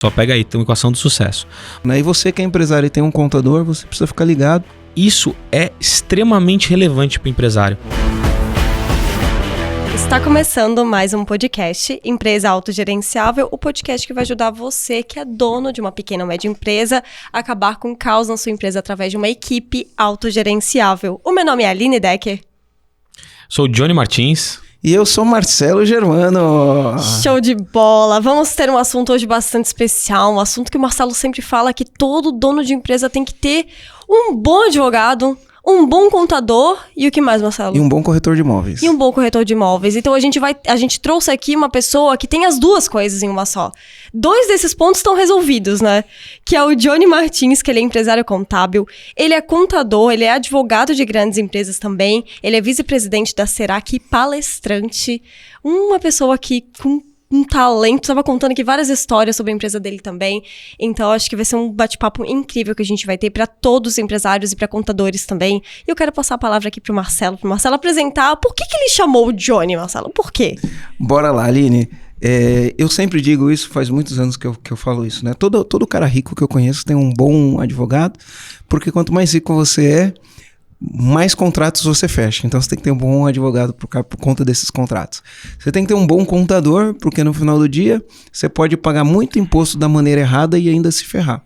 Só pega aí, tem uma equação do sucesso. E você que é empresário e tem um contador, você precisa ficar ligado. Isso é extremamente relevante para o empresário. Está começando mais um podcast, Empresa Autogerenciável, o podcast que vai ajudar você, que é dono de uma pequena ou média empresa, a acabar com o caos na sua empresa através de uma equipe autogerenciável. O meu nome é Aline Decker. Sou o Johnny Martins. E eu sou Marcelo Germano. Show de bola! Vamos ter um assunto hoje bastante especial, um assunto que o Marcelo sempre fala, que todo dono de empresa tem que ter um bom advogado, um bom contador e o que mais, Marcelo? E um bom corretor de imóveis. E um bom corretor de imóveis. Então a gente trouxe aqui uma pessoa que tem as duas coisas em uma só. 2 desses pontos estão resolvidos, né? Que é o Johnny Martins, que ele é empresário contábil, ele é contador, ele é advogado de grandes empresas também, ele é vice-presidente da Serac e palestrante. Uma pessoa que com um talento, estava contando aqui várias histórias sobre a empresa dele também, então acho que vai ser um bate-papo incrível que a gente vai ter para todos os empresários e para contadores também. E eu quero passar a palavra aqui pro Marcelo apresentar por que ele chamou o Johnny, Marcelo, por quê? Bora lá, Aline. Eu sempre digo isso, faz muitos anos que eu falo isso, né? Todo cara rico que eu conheço tem um bom advogado, porque quanto mais rico você é, mais contratos você fecha. Então você tem que ter um bom advogado por conta desses contratos. Você tem que ter um bom contador, porque no final do dia você pode pagar muito imposto da maneira errada e ainda se ferrar,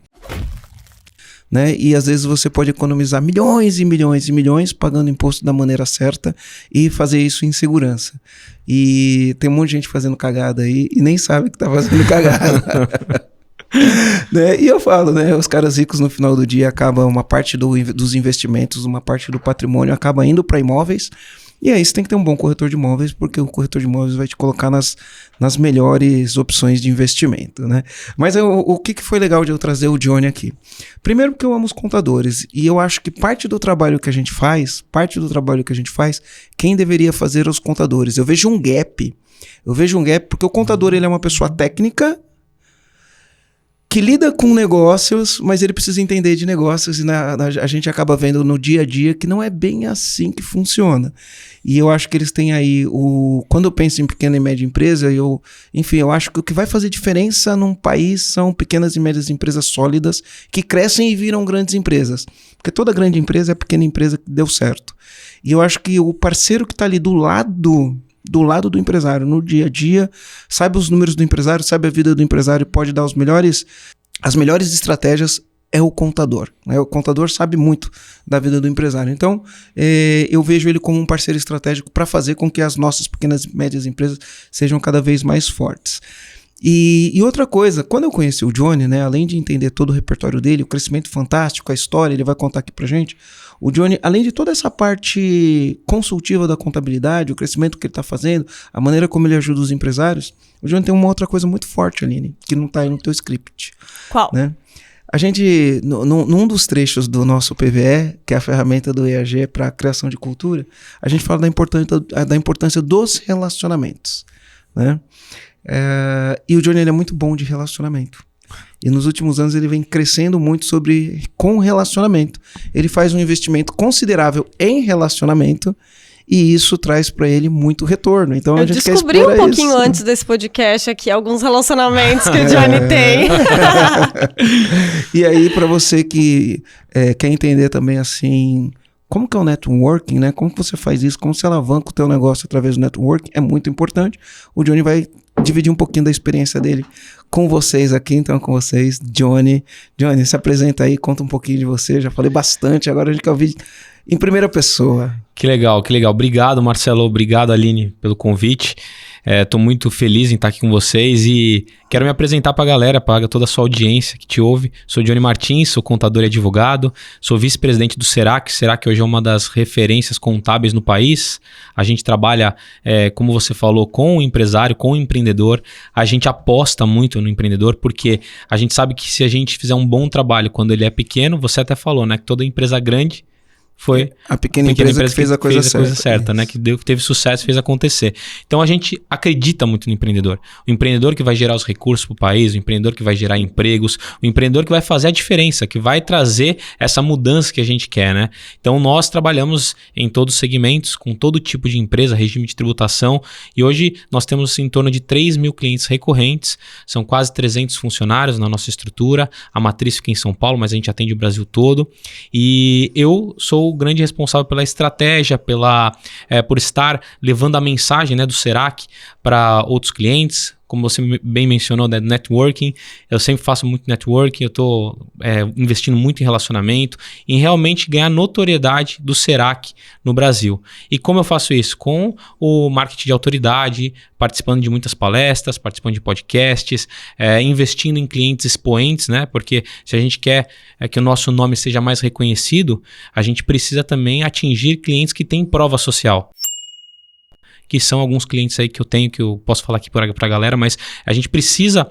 né? E às vezes você pode economizar milhões e milhões e milhões pagando imposto da maneira certa e fazer isso em segurança. E tem um monte de gente fazendo cagada aí e nem sabe que tá fazendo cagada. Né? E eu falo, né? Os caras ricos no final do dia acabam uma parte dos investimentos, uma parte do patrimônio acaba indo para imóveis. E aí você tem que ter um bom corretor de imóveis, porque o corretor de imóveis vai te colocar nas melhores opções de investimento, né? Mas o que foi legal de eu trazer o Johnny aqui? Primeiro porque eu amo os contadores, e eu acho que parte do trabalho que a gente faz, quem deveria fazer é os contadores. Eu vejo um gap porque o contador ele é uma pessoa técnica, que lida com negócios, mas ele precisa entender de negócios e a gente acaba vendo no dia a dia que não é bem assim que funciona. E eu acho que eles têm aí quando eu penso em pequena e média empresa, eu acho que o que vai fazer diferença num país são pequenas e médias empresas sólidas que crescem e viram grandes empresas. Porque toda grande empresa é pequena empresa que deu certo. E eu acho que o parceiro que está ali do lado do empresário, no dia a dia, sabe os números do empresário, sabe a vida do empresário, pode dar as melhores estratégias, é o contador, né? O contador sabe muito da vida do empresário. Então, eu vejo ele como um parceiro estratégico para fazer com que as nossas pequenas e médias empresas sejam cada vez mais fortes. E outra coisa, quando eu conheci o Johnny, né, além de entender todo o repertório dele, o crescimento fantástico, a história, ele vai contar aqui pra gente, o Johnny, além de toda essa parte consultiva da contabilidade, o crescimento que ele está fazendo, a maneira como ele ajuda os empresários, o Johnny tem uma outra coisa muito forte, Aline, que não está aí no teu script. Qual? Né? A gente, num dos trechos do nosso PVE, que é a ferramenta do EAG para a criação de cultura, a gente fala da importância dos relacionamentos, né? E o Johnny ele é muito bom de relacionamento. E nos últimos anos ele vem crescendo muito com relacionamento. Ele faz um investimento considerável em relacionamento e isso traz para ele muito retorno. Então a gente descobri um pouquinho antes desse podcast aqui alguns relacionamentos que o Johnny tem. E aí para você que quer entender também assim, como que é o networking, né? Como que você faz isso? Como você alavanca o teu negócio através do networking? É muito importante. O Johnny vai dividir um pouquinho da experiência dele com vocês aqui, então com vocês, Johnny. Johnny, se apresenta aí, conta um pouquinho de você. Já falei bastante, agora a gente quer ouvir em primeira pessoa. Que legal, que legal. Obrigado, Marcelo. Obrigado, Aline, pelo convite. Estou muito feliz em estar aqui com vocês e quero me apresentar para a galera, para toda a sua audiência que te ouve. Sou Johnny Martins, sou contador e advogado, sou vice-presidente do Serac. Serac hoje é uma das referências contábeis no país. A gente trabalha, como você falou, com o empresário, com o empreendedor. A gente aposta muito no empreendedor porque a gente sabe que se a gente fizer um bom trabalho quando ele é pequeno, você até falou, né, que toda empresa grande Foi a pequena empresa que fez a coisa certa, né? Que teve sucesso, fez acontecer. Então a gente acredita muito no empreendedor. O empreendedor que vai gerar os recursos para o país, o empreendedor que vai gerar empregos, o empreendedor que vai fazer a diferença, que vai trazer essa mudança que a gente quer, né? Então nós trabalhamos em todos os segmentos, com todo tipo de empresa, regime de tributação, e hoje nós temos em torno de 3 mil clientes recorrentes, são quase 300 funcionários na nossa estrutura, a matriz fica em São Paulo, mas a gente atende o Brasil todo, e eu sou o grande responsável pela estratégia, por estar levando a mensagem, né, do Serac para outros clientes. Como você bem mencionou, né, networking, eu sempre faço muito networking, eu estou investindo muito em relacionamento, em realmente ganhar notoriedade do Serac no Brasil. E como eu faço isso? Com o marketing de autoridade, participando de muitas palestras, participando de podcasts, investindo em clientes expoentes, né? Porque se a gente quer que o nosso nome seja mais reconhecido, a gente precisa também atingir clientes que têm prova social. Que são alguns clientes aí que eu tenho, que eu posso falar aqui para a galera, mas a gente precisa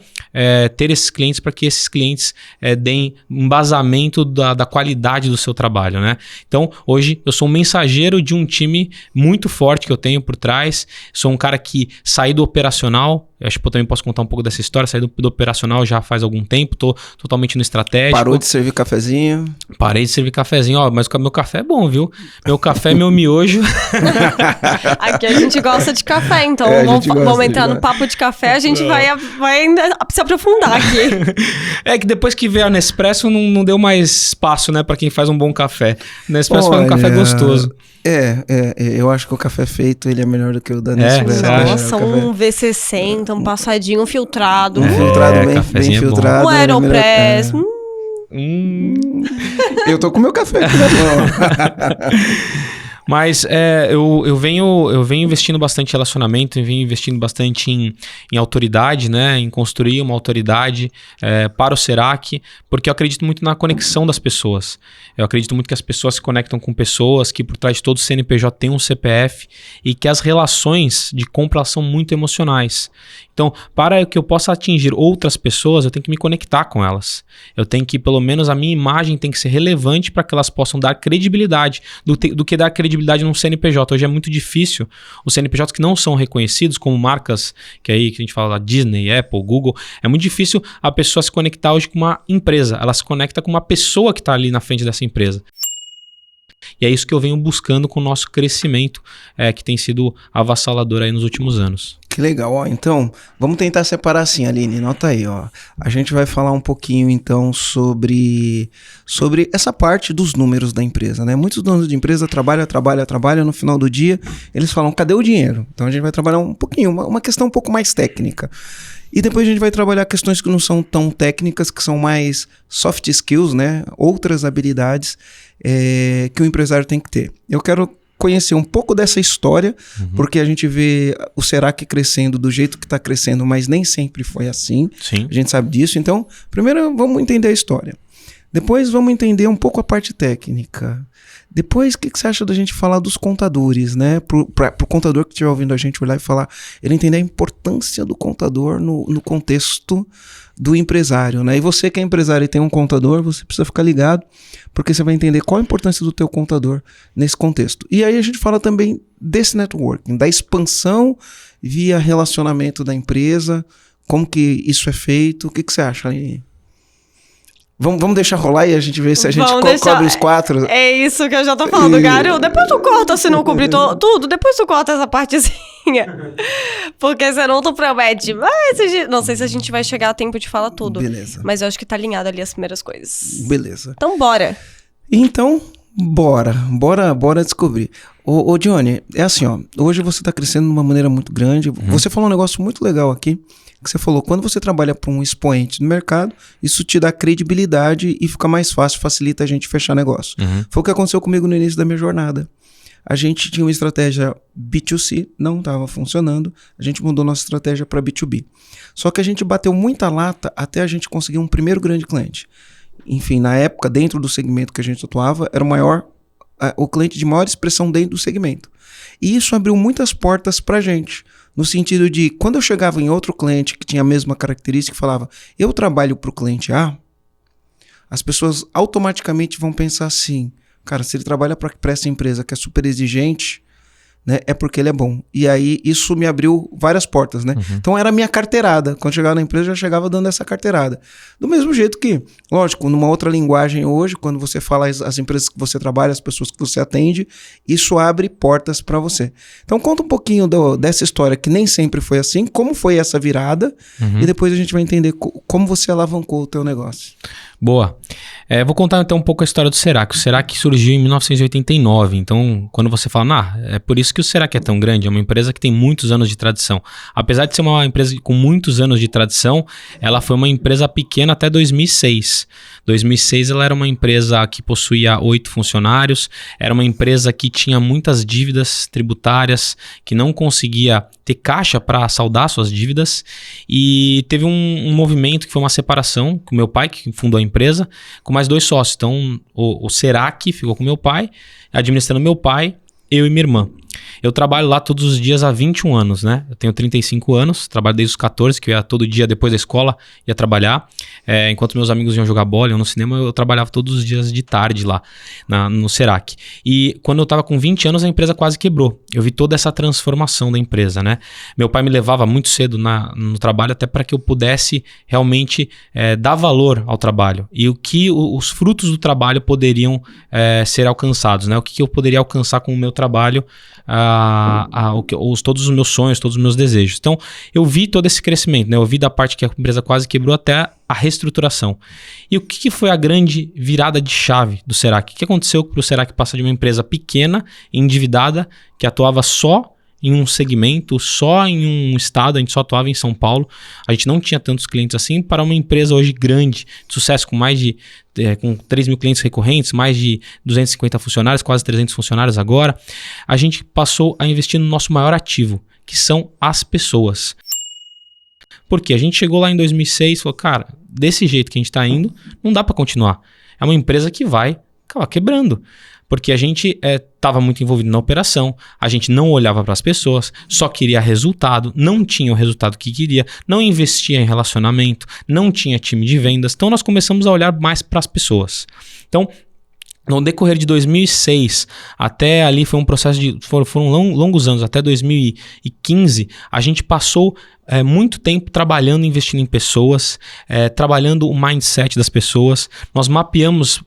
ter esses clientes para que esses clientes deem embasamento da qualidade do seu trabalho, né? Então, hoje eu sou um mensageiro de um time muito forte que eu tenho por trás, sou um cara que saí do operacional, acho que eu também posso contar um pouco dessa história, saí do operacional já faz algum tempo, tô totalmente no estratégico. Parou de servir cafezinho? Parei de servir cafezinho, mas o meu café é bom, viu? Meu café é meu miojo. Aqui a gente gosta de café, então vamos entrar no papo de café, a gente vai ainda se aprofundar aqui. É que depois que veio a Nespresso não deu mais espaço, né, pra quem faz um bom café. Nespresso faz um café gostoso. Eu acho que o café feito ele é melhor do que o da Nespresso. Nossa, um V60, um passadinho, um filtrado. Um filtrado bem filtrado. Um Aeropress. Eu tô com meu café aqui na mão. Mas eu venho investindo bastante em relacionamento, eu venho investindo bastante em autoridade, né? Em construir uma autoridade para o Serac, porque eu acredito muito na conexão das pessoas. Eu acredito muito que as pessoas se conectam com pessoas, que por trás de todo CNPJ tem um CPF e que as relações de compra são muito emocionais. Então, para que eu possa atingir outras pessoas, eu tenho que me conectar com elas. Eu tenho que, pelo menos, a minha imagem tem que ser relevante para que elas possam dar credibilidade do que dar credibilidade num CNPJ. Hoje é muito difícil. Os CNPJs que não são reconhecidos, como marcas que a gente fala da Disney, Apple, Google, é muito difícil a pessoa se conectar hoje com uma empresa. Ela se conecta com uma pessoa que está ali na frente dessa empresa. E é isso que eu venho buscando com o nosso crescimento, que tem sido avassalador aí nos últimos anos. Que legal, ó. Então, vamos tentar separar assim, Aline, nota aí, ó. A gente vai falar um pouquinho, então, sobre essa parte dos números da empresa, né? Muitos donos de empresa trabalham, no final do dia, eles falam, cadê o dinheiro? Então, a gente vai trabalhar um pouquinho, uma questão um pouco mais técnica. E depois a gente vai trabalhar questões que não são tão técnicas, que são mais soft skills, né? Outras habilidades que o empresário tem que ter. Eu quero conhecer um pouco dessa história, porque a gente vê o Serac crescendo do jeito que está crescendo, mas nem sempre foi assim. Sim. A gente sabe disso. Então, primeiro vamos entender a história. Depois vamos entender um pouco a parte técnica. Depois, o que você acha da gente falar dos contadores, né? Pro contador que estiver ouvindo a gente olhar e falar, ele entender a importância do contador no contexto do empresário, né? E você que é empresário e tem um contador, você precisa ficar ligado, porque você vai entender qual a importância do teu contador nesse contexto. E aí a gente fala também desse networking, da expansão via relacionamento da empresa, como que isso é feito, o que você acha aí? Vamos deixar rolar e a gente vê se a gente cobre os 4. É isso que eu já tô falando, Garo. Depois tu corta, se não cobrir tudo, depois tu corta essa partezinha. Porque senão tu promete. Não sei se a gente vai chegar a tempo de falar tudo. Beleza. Mas eu acho que tá alinhado ali as primeiras coisas. Beleza. Então bora. Então, bora descobrir. Ô Johnny, é assim, ó. Hoje você tá crescendo de uma maneira muito grande. Você falou um negócio muito legal aqui. Que você falou, quando você trabalha para um expoente no mercado, isso te dá credibilidade e fica mais fácil, facilita a gente fechar negócio. Foi o que aconteceu comigo no início da minha jornada. A gente tinha uma estratégia B2C, não estava funcionando, a gente mudou nossa estratégia para B2B. Só que a gente bateu muita lata até a gente conseguir um primeiro grande cliente. Enfim, na época, dentro do segmento que a gente atuava, era o cliente de maior expressão dentro do segmento. E isso abriu muitas portas para a gente. No sentido de, quando eu chegava em outro cliente que tinha a mesma característica e falava, eu trabalho para o cliente A, as pessoas automaticamente vão pensar assim, Cara, se ele trabalha para essa empresa que é super exigente, né, é porque ele é bom. E aí isso me abriu várias portas, né? Então era a minha carteirada. Quando chegava na empresa, eu já chegava dando essa carteirada. Do mesmo jeito que, lógico, numa outra linguagem hoje, quando você fala as empresas que você trabalha, as pessoas que você atende, isso abre portas para você. Então conta um pouquinho dessa história, que nem sempre foi assim, como foi essa virada, e depois a gente vai entender como você alavancou o teu negócio. Boa. Vou contar então um pouco a história do Serac. O Serac surgiu em 1989, então quando você fala, é por isso que o Serac é tão grande, é uma empresa que tem muitos anos de tradição. Apesar de ser uma empresa com muitos anos de tradição, ela foi uma empresa pequena até 2006. 2006 ela era uma empresa que possuía 8 funcionários, era uma empresa que tinha muitas dívidas tributárias, que não conseguia ter caixa para saldar suas dívidas, e teve um movimento que foi uma separação com meu pai, que fundou a empresa, com mais 2 sócios. Então o Serac ficou com meu pai, administrando meu pai, eu e minha irmã. Eu trabalho lá todos os dias há 21 anos, né? Eu tenho 35 anos, trabalho desde os 14, que eu ia todo dia depois da escola, ia trabalhar. Enquanto meus amigos iam jogar bola, iam no cinema, eu trabalhava todos os dias de tarde lá no Serac. E quando eu tava com 20 anos, a empresa quase quebrou. Eu vi toda essa transformação da empresa, né? Meu pai me levava muito cedo no trabalho, até para que eu pudesse realmente dar valor ao trabalho. E os frutos do trabalho poderiam ser alcançados, né? O que eu poderia alcançar com o meu trabalho, todos os meus sonhos, todos os meus desejos. Então, eu vi todo esse crescimento, né? Eu vi da parte que a empresa quase quebrou até a reestruturação. E o que foi a grande virada de chave do Serac? O que aconteceu para o Serac passar de uma empresa pequena, endividada, que atuava só em um segmento, só em um estado, a gente só atuava em São Paulo, a gente não tinha tantos clientes assim, para uma empresa hoje grande, de sucesso, com 3 mil clientes recorrentes, mais de 250 funcionários, quase 300 funcionários agora. A gente passou a investir no nosso maior ativo, que são as pessoas. Porque a gente chegou lá em 2006 e falou, cara, desse jeito que a gente está indo, não dá para continuar. É uma empresa que vai acabar quebrando. Porque a gente estava muito envolvido na operação, a gente não olhava para as pessoas, só queria resultado, não tinha o resultado que queria, não investia em relacionamento, não tinha time de vendas. Então nós começamos a olhar mais para as pessoas. Então, no decorrer de 2006 até ali foi um processo foram longos anos, até 2015, a gente passou muito tempo trabalhando, investindo em pessoas, trabalhando o mindset das pessoas. Nós mapeamos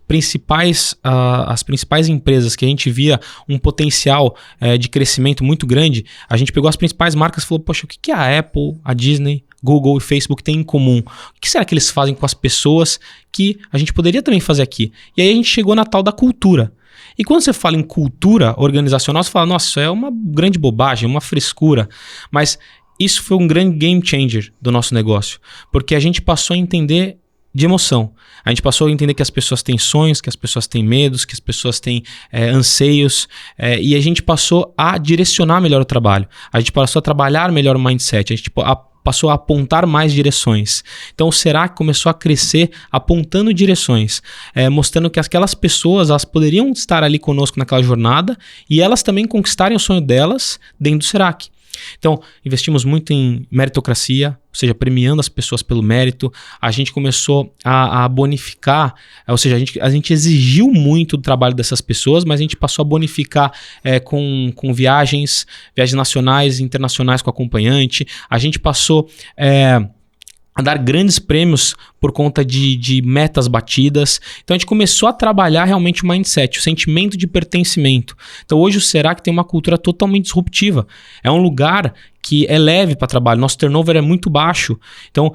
as principais empresas que a gente via um potencial de crescimento muito grande. A gente pegou as principais marcas e falou, poxa, o que a Apple, a Disney, Google e Facebook têm em comum? O que será que eles fazem com as pessoas que a gente poderia também fazer aqui? E aí a gente chegou na tal da cultura. E quando você fala em cultura organizacional, você fala, nossa, isso é uma grande bobagem, uma frescura. Mas isso foi um grande game changer do nosso negócio, porque a gente passou a entender de emoção. A gente passou a entender que as pessoas têm sonhos, que as pessoas têm medos, que as pessoas têm anseios, e a gente passou a direcionar melhor o trabalho. A gente passou a trabalhar melhor o mindset, a gente passou a apontar mais direções. Então o Serac começou a crescer apontando direções, mostrando que aquelas pessoas elas poderiam estar ali conosco naquela jornada e elas também conquistarem o sonho delas dentro do Serac. Então, investimos muito em meritocracia, ou seja, premiando as pessoas pelo mérito. A gente começou a bonificar, ou seja, a gente exigiu muito do trabalho dessas pessoas, mas a gente passou a bonificar com viagens nacionais e internacionais com acompanhante. A gente passou a dar grandes prêmios por conta de metas batidas. Então a gente começou a trabalhar realmente o mindset, o sentimento de pertencimento. Então hoje o Serac tem uma cultura totalmente disruptiva. É um lugar que é leve para trabalho. Nosso turnover é muito baixo. Então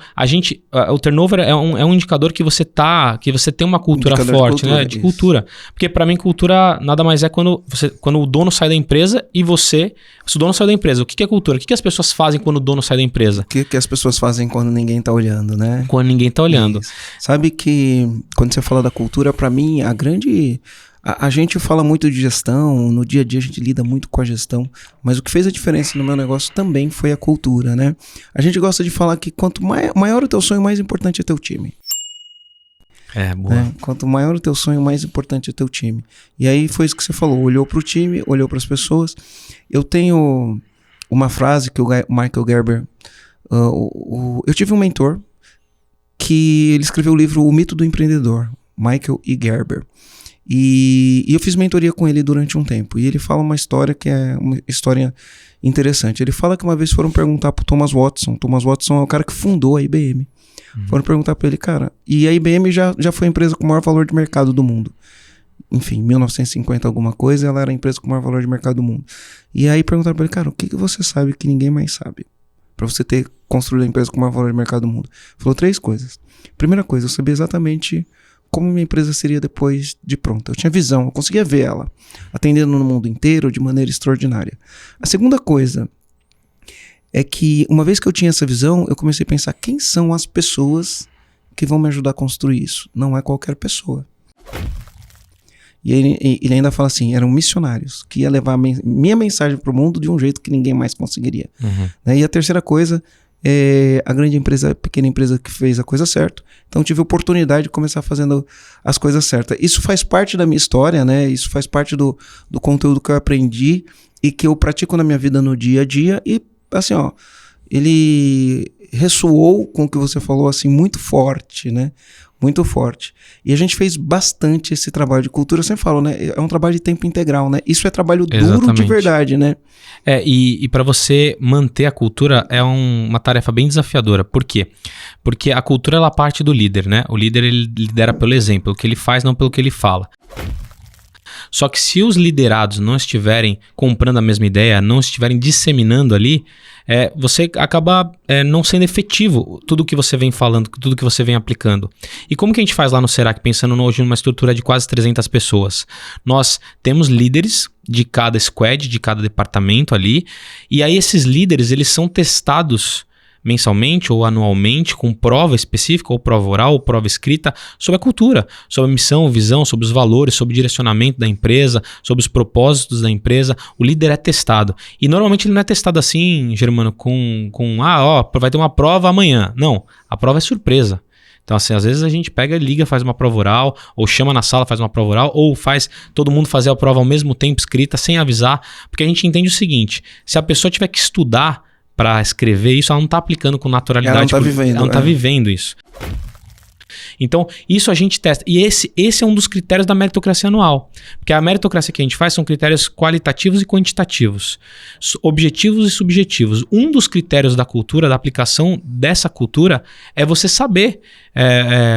o turnover é um indicador que você tem uma cultura forte, né? De cultura. Porque para mim cultura nada mais é quando o dono sai da empresa e se o dono sai da empresa, o que é cultura? O que as pessoas fazem quando o dono sai da empresa? O que as pessoas fazem quando ninguém tá olhando, né? Quando ninguém tá olhando. Isso. Sabe que quando você fala da cultura, para mim a gente fala muito de gestão, no dia a dia a gente lida muito com a gestão, mas o que fez a diferença no meu negócio também foi a cultura, né? A gente gosta de falar que quanto maior o teu sonho, mais importante é teu time. Boa. Né? Quanto maior o teu sonho, mais importante é teu time. E aí foi isso que você falou, olhou pro time, olhou para as pessoas. Eu tenho uma frase que o Michael Gerber, eu tive um mentor que ele escreveu o livro O Mito do Empreendedor, Michael E. Gerber. E eu fiz mentoria com ele durante um tempo. E ele fala uma história que é uma história interessante. Ele fala que uma vez foram perguntar pro Thomas Watson. Thomas Watson é o cara que fundou a IBM. Foram perguntar pra ele, cara, e a IBM já foi a empresa com o maior valor de mercado do mundo. Enfim, 1950 alguma coisa, ela era a empresa com o maior valor de mercado do mundo. E aí perguntaram pra ele, cara, o que você sabe que ninguém mais sabe? Pra você ter construído a empresa com o maior valor de mercado do mundo. Falou 3 coisas. Primeira coisa, eu sabia exatamente como minha empresa seria depois de pronta. Eu tinha visão, eu conseguia ver ela, atendendo no mundo inteiro de maneira extraordinária. A segunda coisa é que, uma vez que eu tinha essa visão, eu comecei a pensar, quem são as pessoas que vão me ajudar a construir isso? Não é qualquer pessoa. E ele ainda fala assim, eram missionários, que ia levar minha mensagem para o mundo de um jeito que ninguém mais conseguiria. Né? E a terceira coisa é a grande empresa, a pequena empresa que fez a coisa certa. Então tive a oportunidade de começar fazendo as coisas certas. Isso faz parte da minha história, né? Isso faz parte do conteúdo que eu aprendi e que eu pratico na minha vida no dia a dia. E assim, ó, ele ressoou com o que você falou, assim, muito forte, né? Muito forte. E a gente fez bastante esse trabalho de cultura. Eu sempre falo, né? É um trabalho de tempo integral, né? Isso é trabalho duro de verdade, né? E para você manter a cultura é uma tarefa bem desafiadora. Por quê? Porque a cultura, ela parte do líder, né? O líder, ele lidera pelo exemplo, o que ele faz, não pelo que ele fala. Só que se os liderados não estiverem comprando a mesma ideia, não estiverem disseminando ali, você acaba não sendo efetivo tudo que você vem falando, tudo que você vem aplicando. E como que a gente faz lá no Serac, pensando hoje numa estrutura de quase 300 pessoas? Nós temos líderes de cada squad, de cada departamento ali, e aí esses líderes, eles são testados mensalmente ou anualmente com prova específica, ou prova oral, ou prova escrita, sobre a cultura, sobre a missão, visão, sobre os valores, sobre o direcionamento da empresa, sobre os propósitos da empresa. O líder é testado. E normalmente ele não é testado assim, Germano, vai ter uma prova amanhã. Não, a prova é surpresa. Então, assim, às vezes a gente pega, liga, faz uma prova oral, ou chama na sala, faz uma prova oral, ou faz todo mundo fazer a prova ao mesmo tempo escrita, sem avisar, porque a gente entende o seguinte, se a pessoa tiver que estudar para escrever isso, ela não está aplicando com naturalidade. Ela não está vivendo. Ela não está vivendo isso. Então, isso a gente testa. E esse é um dos critérios da meritocracia anual. Porque a meritocracia que a gente faz são critérios qualitativos e quantitativos. Objetivos e subjetivos. Um dos critérios da cultura, da aplicação dessa cultura, é você saber.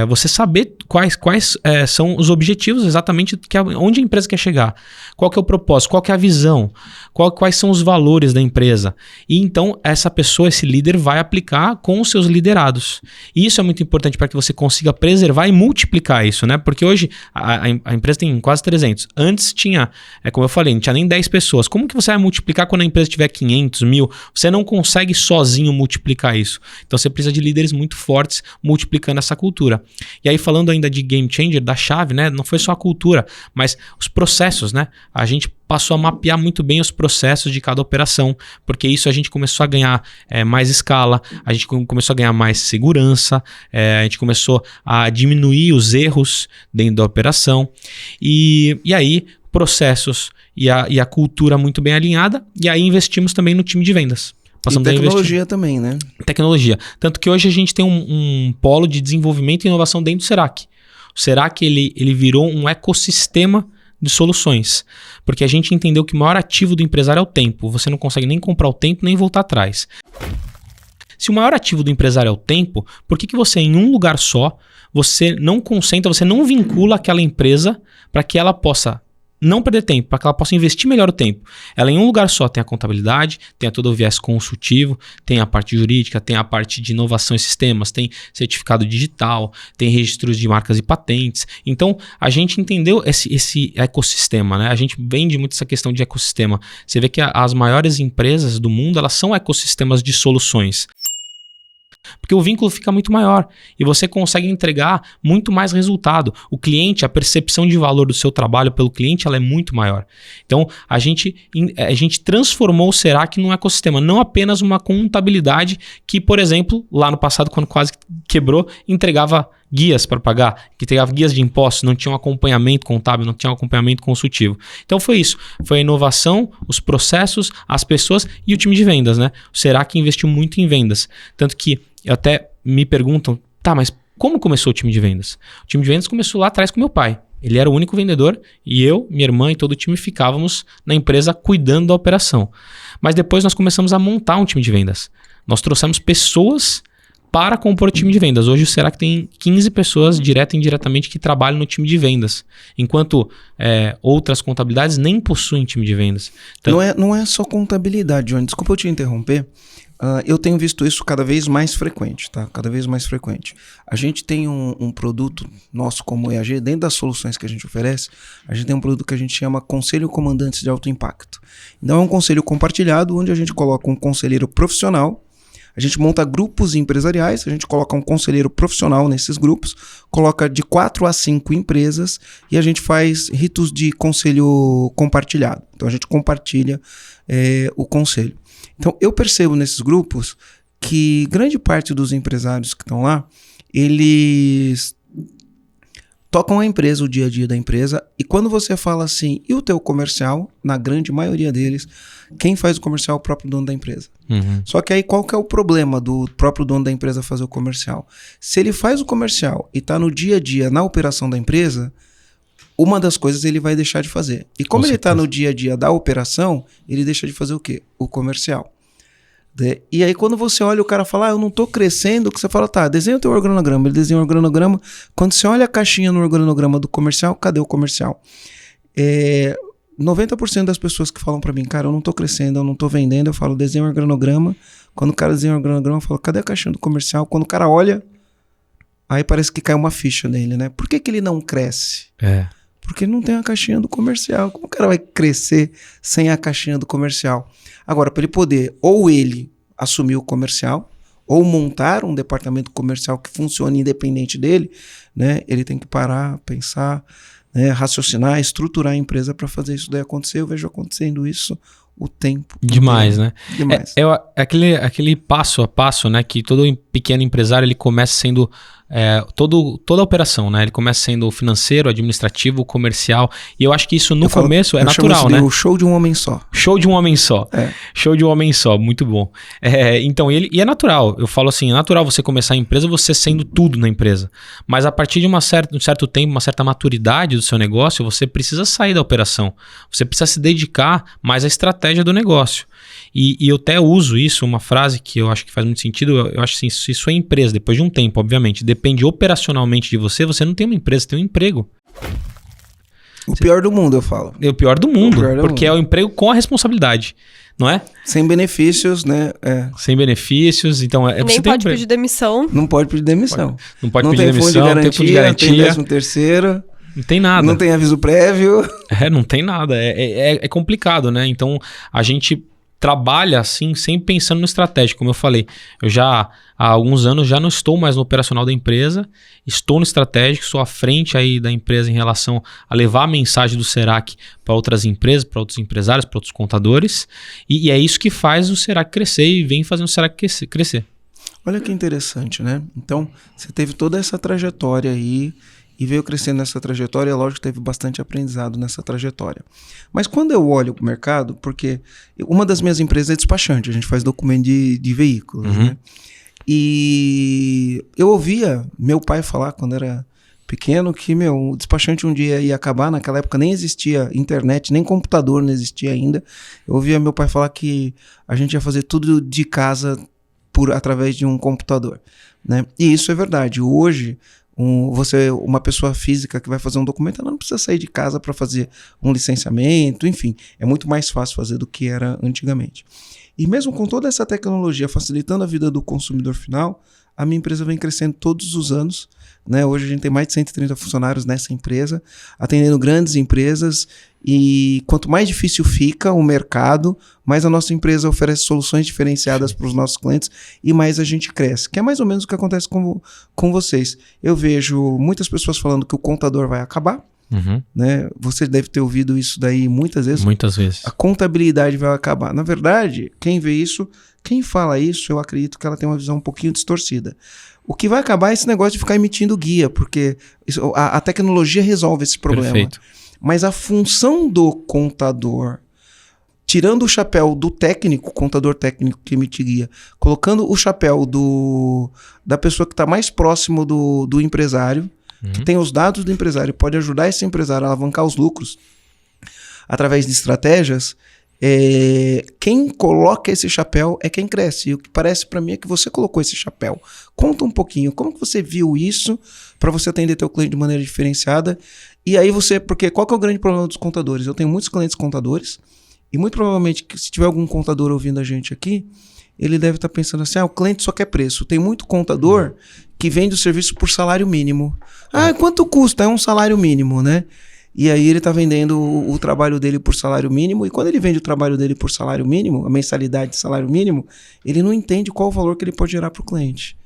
Você saber quais são os objetivos exatamente onde a empresa quer chegar. Qual que é o propósito, qual que é a visão, quais são os valores da empresa. E então, essa pessoa, esse líder, vai aplicar com os seus liderados. E isso é muito importante para que você consiga preservar e multiplicar isso, né? Porque hoje a empresa tem quase 300. Antes tinha, como eu falei, não tinha nem 10 pessoas. Como que você vai multiplicar quando a empresa tiver 500, 1000? Você não consegue sozinho multiplicar isso. Então você precisa de líderes muito fortes multiplicando essa cultura. E aí, falando ainda de game changer, da chave, né? Não foi só a cultura, mas os processos, né? A gente passou a mapear muito bem os processos de cada operação, porque isso a gente começou a ganhar mais escala, a gente começou a ganhar mais segurança, a gente começou a diminuir os erros dentro da operação, e aí processos e a cultura muito bem alinhada, e aí investimos também no time de vendas. E tecnologia também, né? Tecnologia. Tanto que hoje a gente tem um polo de desenvolvimento e inovação dentro do Serac. O Serac, ele virou um ecossistema de soluções, porque a gente entendeu que o maior ativo do empresário é o tempo. Você não consegue nem comprar o tempo, nem voltar atrás. Se o maior ativo do empresário é o tempo, por que você, em um lugar só, você não concentra, você não vincula aquela empresa para que ela possa não perder tempo, para que ela possa investir melhor o tempo? Ela em um lugar só tem a contabilidade, tem todo o viés consultivo, tem a parte jurídica, tem a parte de inovação e sistemas, tem certificado digital, tem registros de marcas e patentes. Então, a gente entendeu esse ecossistema, né? A gente vende muito essa questão de ecossistema. Você vê que as maiores empresas do mundo, elas são ecossistemas de soluções. Porque o vínculo fica muito maior e você consegue entregar muito mais resultado. O cliente, a percepção de valor do seu trabalho pelo cliente, ela é muito maior. Então, a gente transformou o Serac num ecossistema, não apenas uma contabilidade que, por exemplo, lá no passado, quando quase quebrou, entregava guias para pagar, que entregava guias de impostos, não tinha um acompanhamento contábil, não tinha um acompanhamento consultivo. Então foi isso, foi a inovação, os processos, as pessoas e o time de vendas, né? O Serac investiu muito em vendas, tanto que até me perguntam, tá, mas como começou o time de vendas? O time de vendas começou lá atrás com meu pai. Ele era o único vendedor e eu, minha irmã e todo o time ficávamos na empresa cuidando da operação. Mas depois nós começamos a montar um time de vendas. Nós trouxemos pessoas para compor o time de vendas. Hoje o Serac tem 15 pessoas, direta e indiretamente, que trabalham no time de vendas. Enquanto outras contabilidades nem possuem time de vendas. Então, não é só contabilidade, Johnny. Desculpa eu te interromper. Eu tenho visto isso cada vez mais frequente, tá? Cada vez mais frequente. A gente tem um produto nosso como EAG, dentro das soluções que a gente oferece, a gente tem um produto que a gente chama Conselho Comandantes de Alto Impacto. Então é um conselho compartilhado, onde a gente coloca um conselheiro profissional, a gente monta grupos empresariais, a gente coloca um conselheiro profissional nesses grupos, coloca de 4 a 5 empresas e a gente faz ritos de conselho compartilhado. Então a gente compartilha o conselho. Então eu percebo nesses grupos que grande parte dos empresários que estão lá, eles tocam a empresa, o dia a dia da empresa, e quando você fala assim, e o teu comercial, na grande maioria deles, quem faz o comercial é o próprio dono da empresa. Uhum. Só que aí qual que é o problema do próprio dono da empresa fazer o comercial? Se ele faz o comercial e está no dia a dia, na operação da empresa, uma das coisas ele vai deixar de fazer. E como ele está no dia a dia da operação, ele deixa de fazer o quê? O comercial. E aí quando você olha o cara fala, eu não tô crescendo, que você fala, tá, desenha o teu organograma. Ele desenha o organograma. Quando você olha a caixinha no organograma do comercial, cadê o comercial? 90% das pessoas que falam pra mim, cara, eu não tô crescendo, eu não tô vendendo, eu falo, desenha o organograma. Quando o cara desenha o organograma, eu falo, cadê a caixinha do comercial? Quando o cara olha, aí parece que cai uma ficha nele, né? Por que ele não cresce? Porque ele não tem a caixinha do comercial. Como o cara vai crescer sem a caixinha do comercial? Agora, para ele poder, ou ele assumir o comercial, ou montar um departamento comercial que funcione independente dele, né? Ele tem que parar, pensar, né? Raciocinar, estruturar a empresa para fazer isso daí acontecer. Eu vejo acontecendo isso o tempo demais, inteiro. né? Demais. Aquele passo a passo, né? Que todo pequeno empresário ele começa sendo toda a operação, né? Ele começa sendo financeiro, administrativo, comercial. E eu acho que isso no começo é natural, né? O show de um homem só. Show de um homem só. Show de um homem só, muito bom. Então, e é natural. Eu falo assim, é natural você começar a empresa você sendo tudo na empresa. Mas a partir de um certo tempo, uma certa maturidade do seu negócio, você precisa sair da operação. Você precisa se dedicar mais à estratégia do negócio. E eu até uso isso, uma frase que eu acho que faz muito sentido. Eu acho assim, se sua empresa, depois de um tempo, obviamente, depende operacionalmente de você, você não tem uma empresa, você tem um emprego. O pior do mundo, eu falo. É o pior do mundo, porque é o emprego com a responsabilidade, não é? Sem benefícios, né? Sem benefícios, então... Nem pode pedir demissão. Não pode pedir demissão. Não pode pedir demissão, não tem fundo de garantia. Não tem 13º. Não tem nada. Não tem aviso prévio. Não tem nada. É complicado, né? Então, a gente trabalha assim, sempre pensando no estratégico, como eu falei. Eu já, há alguns anos, já não estou mais no operacional da empresa, estou no estratégico, sou à frente aí da empresa em relação a levar a mensagem do Serac para outras empresas, para outros empresários, para outros contadores, e é isso que faz o Serac crescer e vem fazendo o Serac crescer. Olha que interessante, né? Então, você teve toda essa trajetória aí, e veio crescendo nessa trajetória, lógico que teve bastante aprendizado nessa trajetória. Mas quando eu olho para o mercado, porque uma das minhas empresas é despachante, a gente faz documento de veículos, né? E eu ouvia meu pai falar quando era pequeno que, o despachante um dia ia acabar, naquela época nem existia internet, nem computador não existia ainda. Eu ouvia meu pai falar que a gente ia fazer tudo de casa através de um computador, né? E isso é verdade. Hoje, uma pessoa física que vai fazer um documento, ela não precisa sair de casa para fazer um licenciamento, enfim, é muito mais fácil fazer do que era antigamente. E mesmo com toda essa tecnologia facilitando a vida do consumidor final, a minha empresa vem crescendo todos os anos, né? Hoje a gente tem mais de 130 funcionários nessa empresa, atendendo grandes empresas, e quanto mais difícil fica o mercado, mais a nossa empresa oferece soluções diferenciadas para os nossos clientes e mais a gente cresce, que é mais ou menos o que acontece com vocês. Eu vejo muitas pessoas falando que o contador vai acabar, né? Você deve ter ouvido isso daí muitas vezes. Muitas vezes. A contabilidade vai acabar. Na verdade, quem vê isso, quem fala isso, eu acredito que ela tem uma visão um pouquinho distorcida. O que vai acabar é esse negócio de ficar emitindo guia, porque a tecnologia resolve esse problema. Perfeito. Mas a função do contador, tirando o chapéu do técnico, contador técnico que emite guia, colocando o chapéu da pessoa que está mais próximo do empresário, que tem os dados do empresário, pode ajudar esse empresário a alavancar os lucros através de estratégias, quem coloca esse chapéu é quem cresce. E o que parece para mim é que você colocou esse chapéu. Conta um pouquinho, como que você viu isso para você atender teu cliente de maneira diferenciada? E aí porque qual que é o grande problema dos contadores? Eu tenho muitos clientes contadores e muito provavelmente, se tiver algum contador ouvindo a gente aqui, ele deve estar pensando assim, o cliente só quer preço. Tem muito contador que vende o serviço por salário mínimo. Quanto custa? É um salário mínimo, né? E aí ele está vendendo o trabalho dele por salário mínimo, e quando ele vende o trabalho dele por salário mínimo, a mensalidade de salário mínimo, ele não entende qual o valor que ele pode gerar para o cliente.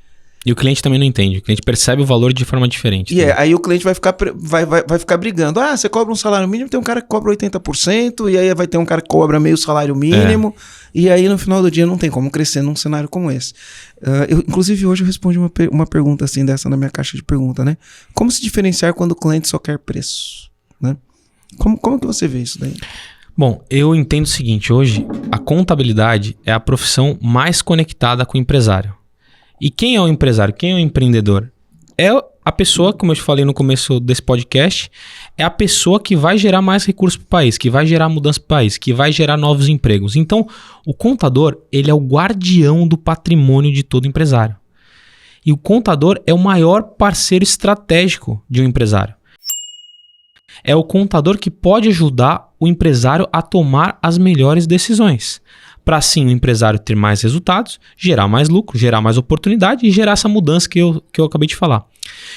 E o cliente também não entende. O cliente percebe o valor de forma diferente. E aí o cliente vai ficar brigando. Você cobra um salário mínimo, tem um cara que cobra 80%, e aí vai ter um cara que cobra meio salário mínimo, e aí no final do dia não tem como crescer num cenário como esse. Inclusive hoje eu respondi uma pergunta assim dessa na minha caixa de pergunta, né? Como se diferenciar quando o cliente só quer preço? Né? Como que você vê isso daí? Bom, eu entendo o seguinte, hoje a contabilidade é a profissão mais conectada com o empresário. E quem é o empresário? Quem é o empreendedor? É a pessoa, como eu te falei no começo desse podcast, é a pessoa que vai gerar mais recursos para o país, que vai gerar mudança para o país, que vai gerar novos empregos. Então, o contador, ele é o guardião do patrimônio de todo empresário. E o contador é o maior parceiro estratégico de um empresário. É o contador que pode ajudar o empresário a tomar as melhores decisões. Para assim o empresário ter mais resultados, gerar mais lucro, gerar mais oportunidade e gerar essa mudança que eu acabei de falar.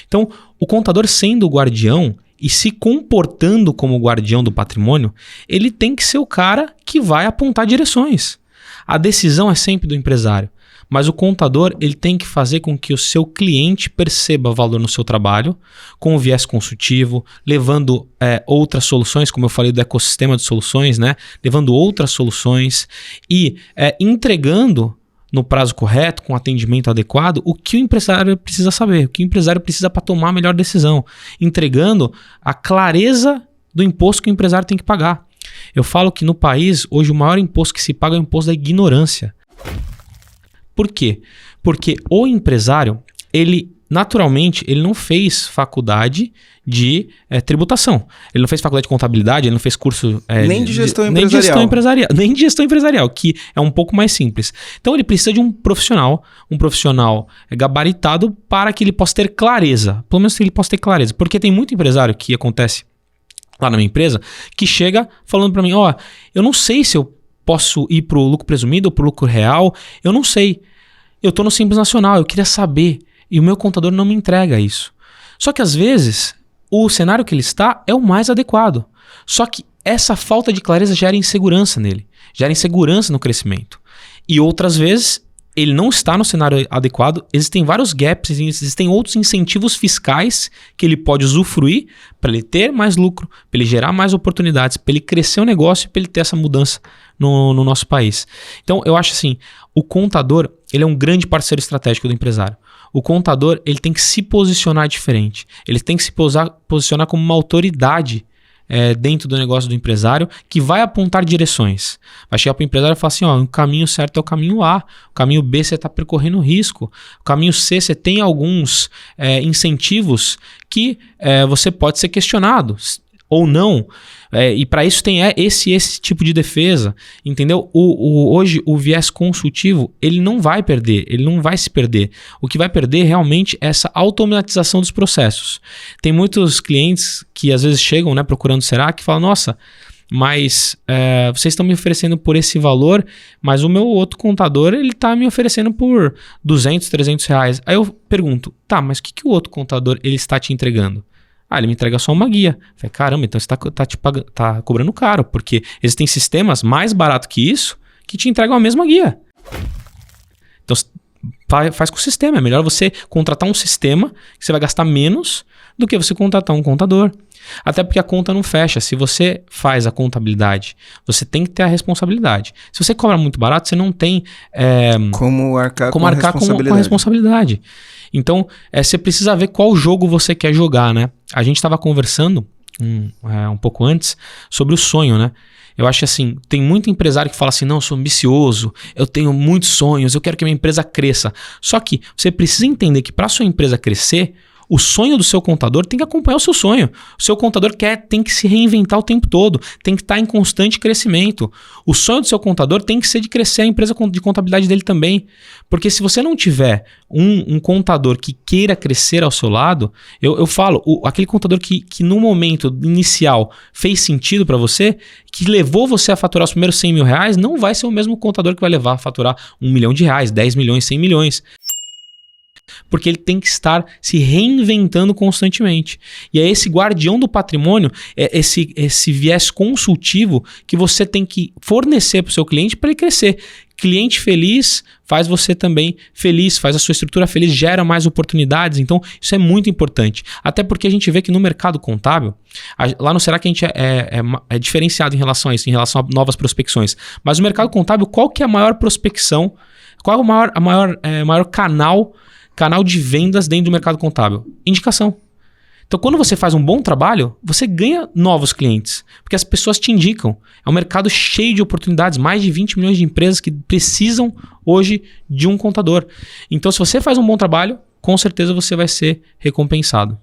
Então, o contador sendo o guardião e se comportando como guardião do patrimônio, ele tem que ser o cara que vai apontar direções. A decisão é sempre do empresário. Mas o contador ele tem que fazer com que o seu cliente perceba valor no seu trabalho, com o viés consultivo, levando outras soluções, como eu falei do ecossistema de soluções, né? Levando outras soluções e entregando no prazo correto, com atendimento adequado, o que o empresário precisa saber, o que o empresário precisa para tomar a melhor decisão, entregando a clareza do imposto que o empresário tem que pagar. Eu falo que no país, hoje, o maior imposto que se paga é o imposto da ignorância. Por quê? Porque o empresário, ele naturalmente, ele não fez faculdade de tributação. Ele não fez faculdade de contabilidade, ele não fez curso... nem de gestão empresarial. Nem de gestão empresarial, que é um pouco mais simples. Então ele precisa de um profissional gabaritado para que ele possa ter clareza. Pelo menos que ele possa ter clareza. Porque tem muito empresário que acontece lá na minha empresa, que chega falando para mim, eu não sei se eu posso ir pro lucro presumido ou pro lucro real, eu não sei. Eu tô no Simples Nacional, eu queria saber. E o meu contador não me entrega isso. Só que às vezes, o cenário que ele está é o mais adequado. Só que essa falta de clareza gera insegurança nele. Gera insegurança no crescimento. E outras vezes, ele não está no cenário adequado. Existem vários gaps, existem outros incentivos fiscais que ele pode usufruir para ele ter mais lucro, para ele gerar mais oportunidades, para ele crescer o negócio e para ele ter essa mudança no nosso país. Então, eu acho assim, o contador, ele é um grande parceiro estratégico do empresário. O contador, ele tem que se posicionar diferente. Ele tem que se posicionar como uma autoridade dentro do negócio do empresário que vai apontar direções. Vai chegar para o empresário e falar assim, o caminho certo é o caminho A, o caminho B você está percorrendo risco, o caminho C você tem alguns incentivos que você pode ser questionado ou não. E para isso tem esse tipo de defesa, entendeu? Hoje o viés consultivo, ele não vai perder, ele não vai se perder. O que vai perder realmente é essa automatização dos processos. Tem muitos clientes que às vezes chegam, né, procurando Será, que falam, nossa, mas vocês estão me oferecendo por esse valor, mas o meu outro contador, ele está me oferecendo por 200, 300 reais. Aí eu pergunto, tá, mas o que o outro contador ele está te entregando? Ele me entrega só uma guia. Falei, caramba, então você tá cobrando caro, porque existem sistemas mais baratos que isso que te entregam a mesma guia. Então, faz com o sistema. É melhor você contratar um sistema que você vai gastar menos do que você contratar um contador. Até porque a conta não fecha. Se você faz a contabilidade, você tem que ter a responsabilidade. Se você cobra muito barato, você não tem como arcar com a responsabilidade. Então, você precisa ver qual jogo você quer jogar, né? A gente estava conversando um pouco antes sobre o sonho, né? Eu acho assim, tem muito empresário que fala assim, não, eu sou ambicioso, eu tenho muitos sonhos, eu quero que a minha empresa cresça. Só que você precisa entender que para sua empresa crescer, O sonho do seu contador tem que acompanhar o seu sonho. O seu contador tem que se reinventar o tempo todo, tem que estar em constante crescimento. O sonho do seu contador tem que ser de crescer a empresa de contabilidade dele também. Porque se você não tiver um contador que queira crescer ao seu lado, eu falo, aquele contador que no momento inicial fez sentido para você, que levou você a faturar os primeiros 100 mil reais, não vai ser o mesmo contador que vai levar a faturar 1 milhão de reais, 10 milhões, 100 milhões. Porque ele tem que estar se reinventando constantemente. E é esse guardião do patrimônio, é esse viés consultivo que você tem que fornecer para o seu cliente para ele crescer. Cliente feliz faz você também feliz, faz a sua estrutura feliz, gera mais oportunidades. Então, isso é muito importante. Até porque a gente vê que no mercado contábil, lá no Será que a gente é diferenciado em relação a isso, em relação a novas prospecções. Mas no mercado contábil, qual que é a maior prospecção? Qual é o maior canal de vendas dentro do mercado contábil? Indicação. Então, quando você faz um bom trabalho, você ganha novos clientes, porque as pessoas te indicam. É um mercado cheio de oportunidades, mais de 20 milhões de empresas que precisam hoje de um contador. Então, se você faz um bom trabalho, com certeza você vai ser recompensado.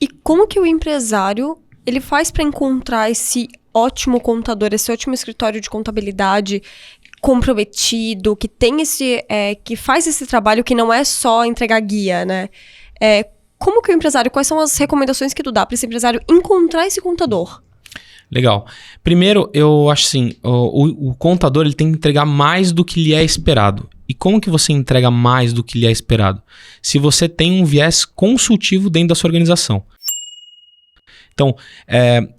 E como que o empresário ele faz para encontrar esse ótimo contador, esse ótimo escritório de contabilidade comprometido, que tem que faz esse trabalho que não é só entregar guia, né? Como que o empresário, quais são as recomendações que tu dá para esse empresário encontrar esse contador? Legal. Primeiro, eu acho assim, o contador ele tem que entregar mais do que lhe é esperado. E como que você entrega mais do que lhe é esperado? Se você tem um viés consultivo dentro da sua organização. Então,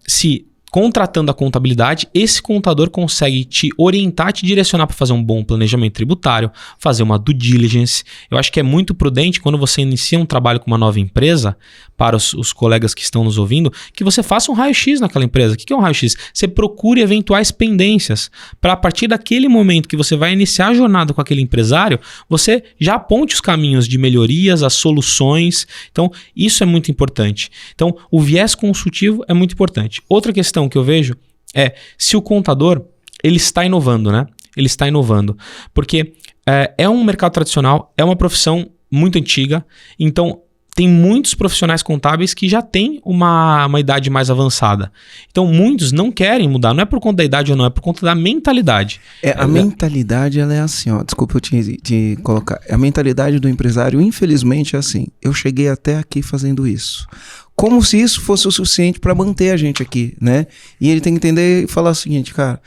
se contratando a contabilidade, esse contador consegue te orientar, te direcionar para fazer um bom planejamento tributário, fazer uma due diligence. Eu acho que é muito prudente quando você inicia um trabalho com uma nova empresa, para os colegas que estão nos ouvindo, que você faça um raio-x naquela empresa. O que é um raio-x? Você procure eventuais pendências, para a partir daquele momento que você vai iniciar a jornada com aquele empresário, você já aponte os caminhos de melhorias, as soluções. Então, isso é muito importante. Então, o viés consultivo é muito importante. Outra questão que eu vejo é se o contador ele está inovando, né? Ele está inovando. Porque é um mercado tradicional, é uma profissão muito antiga, então tem muitos profissionais contábeis que já têm uma idade mais avançada. Então, muitos não querem mudar. Não é por conta da idade ou não, é por conta da mentalidade. A mentalidade, ela é assim, ó. Desculpa eu te colocar. A mentalidade do empresário, infelizmente, é assim. Eu cheguei até aqui fazendo isso. Como se isso fosse o suficiente para manter a gente aqui, né? E ele tem que entender e falar o seguinte, cara...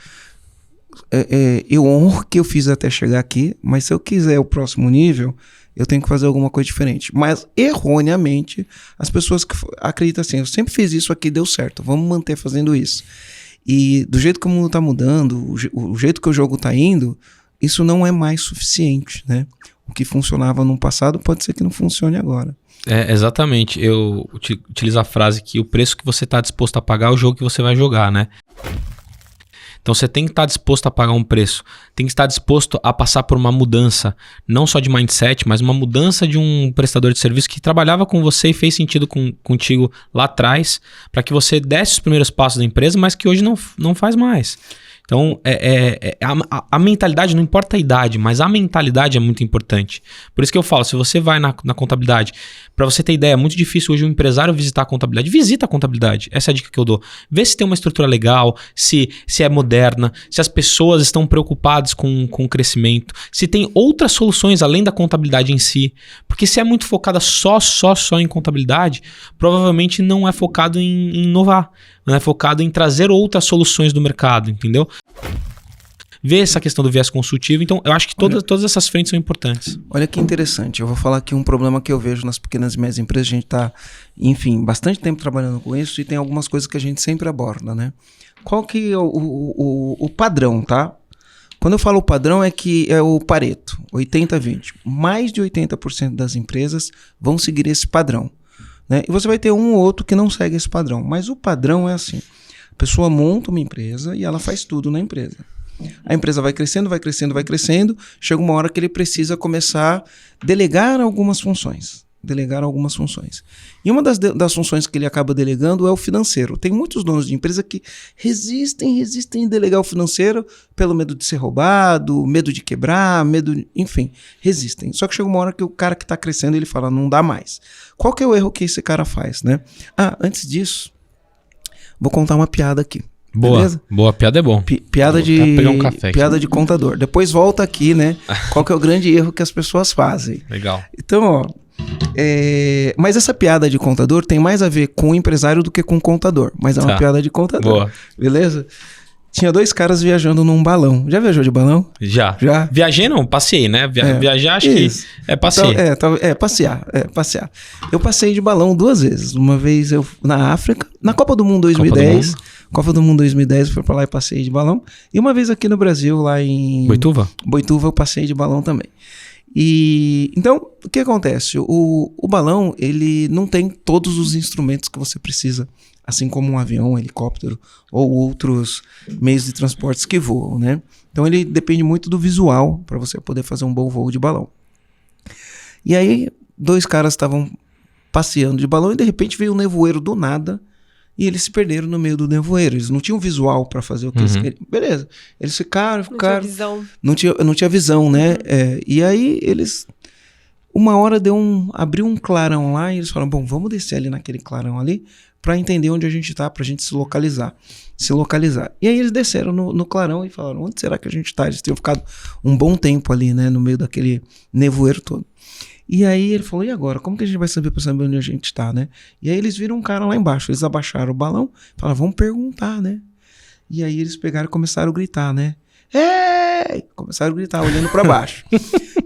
eu honro que eu fiz até chegar aqui, mas se eu quiser o próximo nível... eu tenho que fazer alguma coisa diferente. Mas, erroneamente, as pessoas que acreditam assim, eu sempre fiz isso aqui, deu certo, vamos manter fazendo isso. E do jeito que o mundo está mudando, o jeito que o jogo está indo, isso não é mais suficiente, né? O que funcionava no passado pode ser que não funcione agora. Exatamente. Eu utilizo a frase que o preço que você está disposto a pagar é o jogo que você vai jogar, né? Então você tem que estar disposto a pagar um preço, tem que estar disposto a passar por uma mudança, não só de mindset, mas uma mudança de um prestador de serviço que trabalhava com você e fez sentido contigo lá atrás, para que você desse os primeiros passos da empresa, mas que hoje não faz mais. Então, a mentalidade, não importa a idade, mas a mentalidade é muito importante. Por isso que eu falo, se você vai na contabilidade, para você ter ideia, é muito difícil hoje um empresário visitar a contabilidade. Visita a contabilidade, essa é a dica que eu dou. Vê se tem uma estrutura legal, se é moderna, se as pessoas estão preocupadas com o crescimento, se tem outras soluções além da contabilidade em si. Porque se é muito focada só em contabilidade, provavelmente não é focado em inovar. Não é focado em trazer outras soluções do mercado, entendeu? Ver essa questão do viés consultivo. Então, eu acho que todas essas frentes são importantes. Olha que interessante. Eu vou falar aqui um problema que eu vejo nas pequenas e médias empresas. A gente está, enfim, bastante tempo trabalhando com isso e tem algumas coisas que a gente sempre aborda, né? Qual que é o padrão, tá? Quando eu falo padrão, é que é o Pareto, 80-20. Mais de 80% das empresas vão seguir esse padrão. Né? E você vai ter um ou outro que não segue esse padrão. Mas o padrão é assim. A pessoa monta uma empresa e ela faz tudo na empresa. A empresa vai crescendo, vai crescendo. Chega uma hora que ele precisa começar a delegar algumas funções. delegar algumas funções. E uma das funções que ele acaba delegando é o financeiro. Tem muitos donos de empresa que resistem em delegar o financeiro pelo medo de ser roubado, medo de quebrar, enfim, resistem. Só que chega uma hora que o cara que está crescendo, ele fala, não dá mais. Qual que é o erro que esse cara faz, né? Antes disso, vou contar uma piada aqui. Boa, beleza? Boa, piada é bom. Piada pegar um café piada de contador. Depois volta aqui, né? Qual que é o grande erro que as pessoas fazem. Legal. Então, ó, mas essa piada de contador tem mais a ver com o empresário do que com o contador. Mas é uma piada de contador. Boa. Beleza? Tinha 2 caras viajando num balão. Já viajou de balão? Já. Já? Viajei não, passei, né? Viajar acho isso. Que é passeio. Então, passear. Eu passei de balão 2 vezes. Uma vez eu na África, na Copa do Mundo 2010. Copa do Mundo 2010, eu fui pra lá e passei de balão. E uma vez aqui no Brasil, lá em... Boituva, eu passei de balão também. E então, o que acontece? O balão, ele não tem todos os instrumentos que você precisa, assim como um avião, um helicóptero ou outros meios de transportes que voam, né? Então ele depende muito do visual para você poder fazer um bom voo de balão. E aí, 2 caras estavam passeando de balão e de repente veio um nevoeiro do nada e eles se perderam no meio do nevoeiro. Eles não tinham visual para fazer o que eles queriam. Beleza. Eles ficaram. Não tinha visão. Não tinha visão, né? E aí eles... Uma hora abriu um clarão lá e eles falaram, bom, vamos descer ali naquele clarão ali para entender onde a gente tá, pra gente se localizar. E aí eles desceram no clarão e falaram, onde será que a gente tá? Eles tinham ficado um bom tempo ali, né? No meio daquele nevoeiro todo. E aí ele falou, e agora? Como que a gente vai saber onde a gente tá, né? E aí eles viram um cara lá embaixo. Eles abaixaram o balão e falaram, vamos perguntar, né? E aí eles pegaram e começaram a gritar, né? Ei! Começaram a gritar, olhando pra baixo.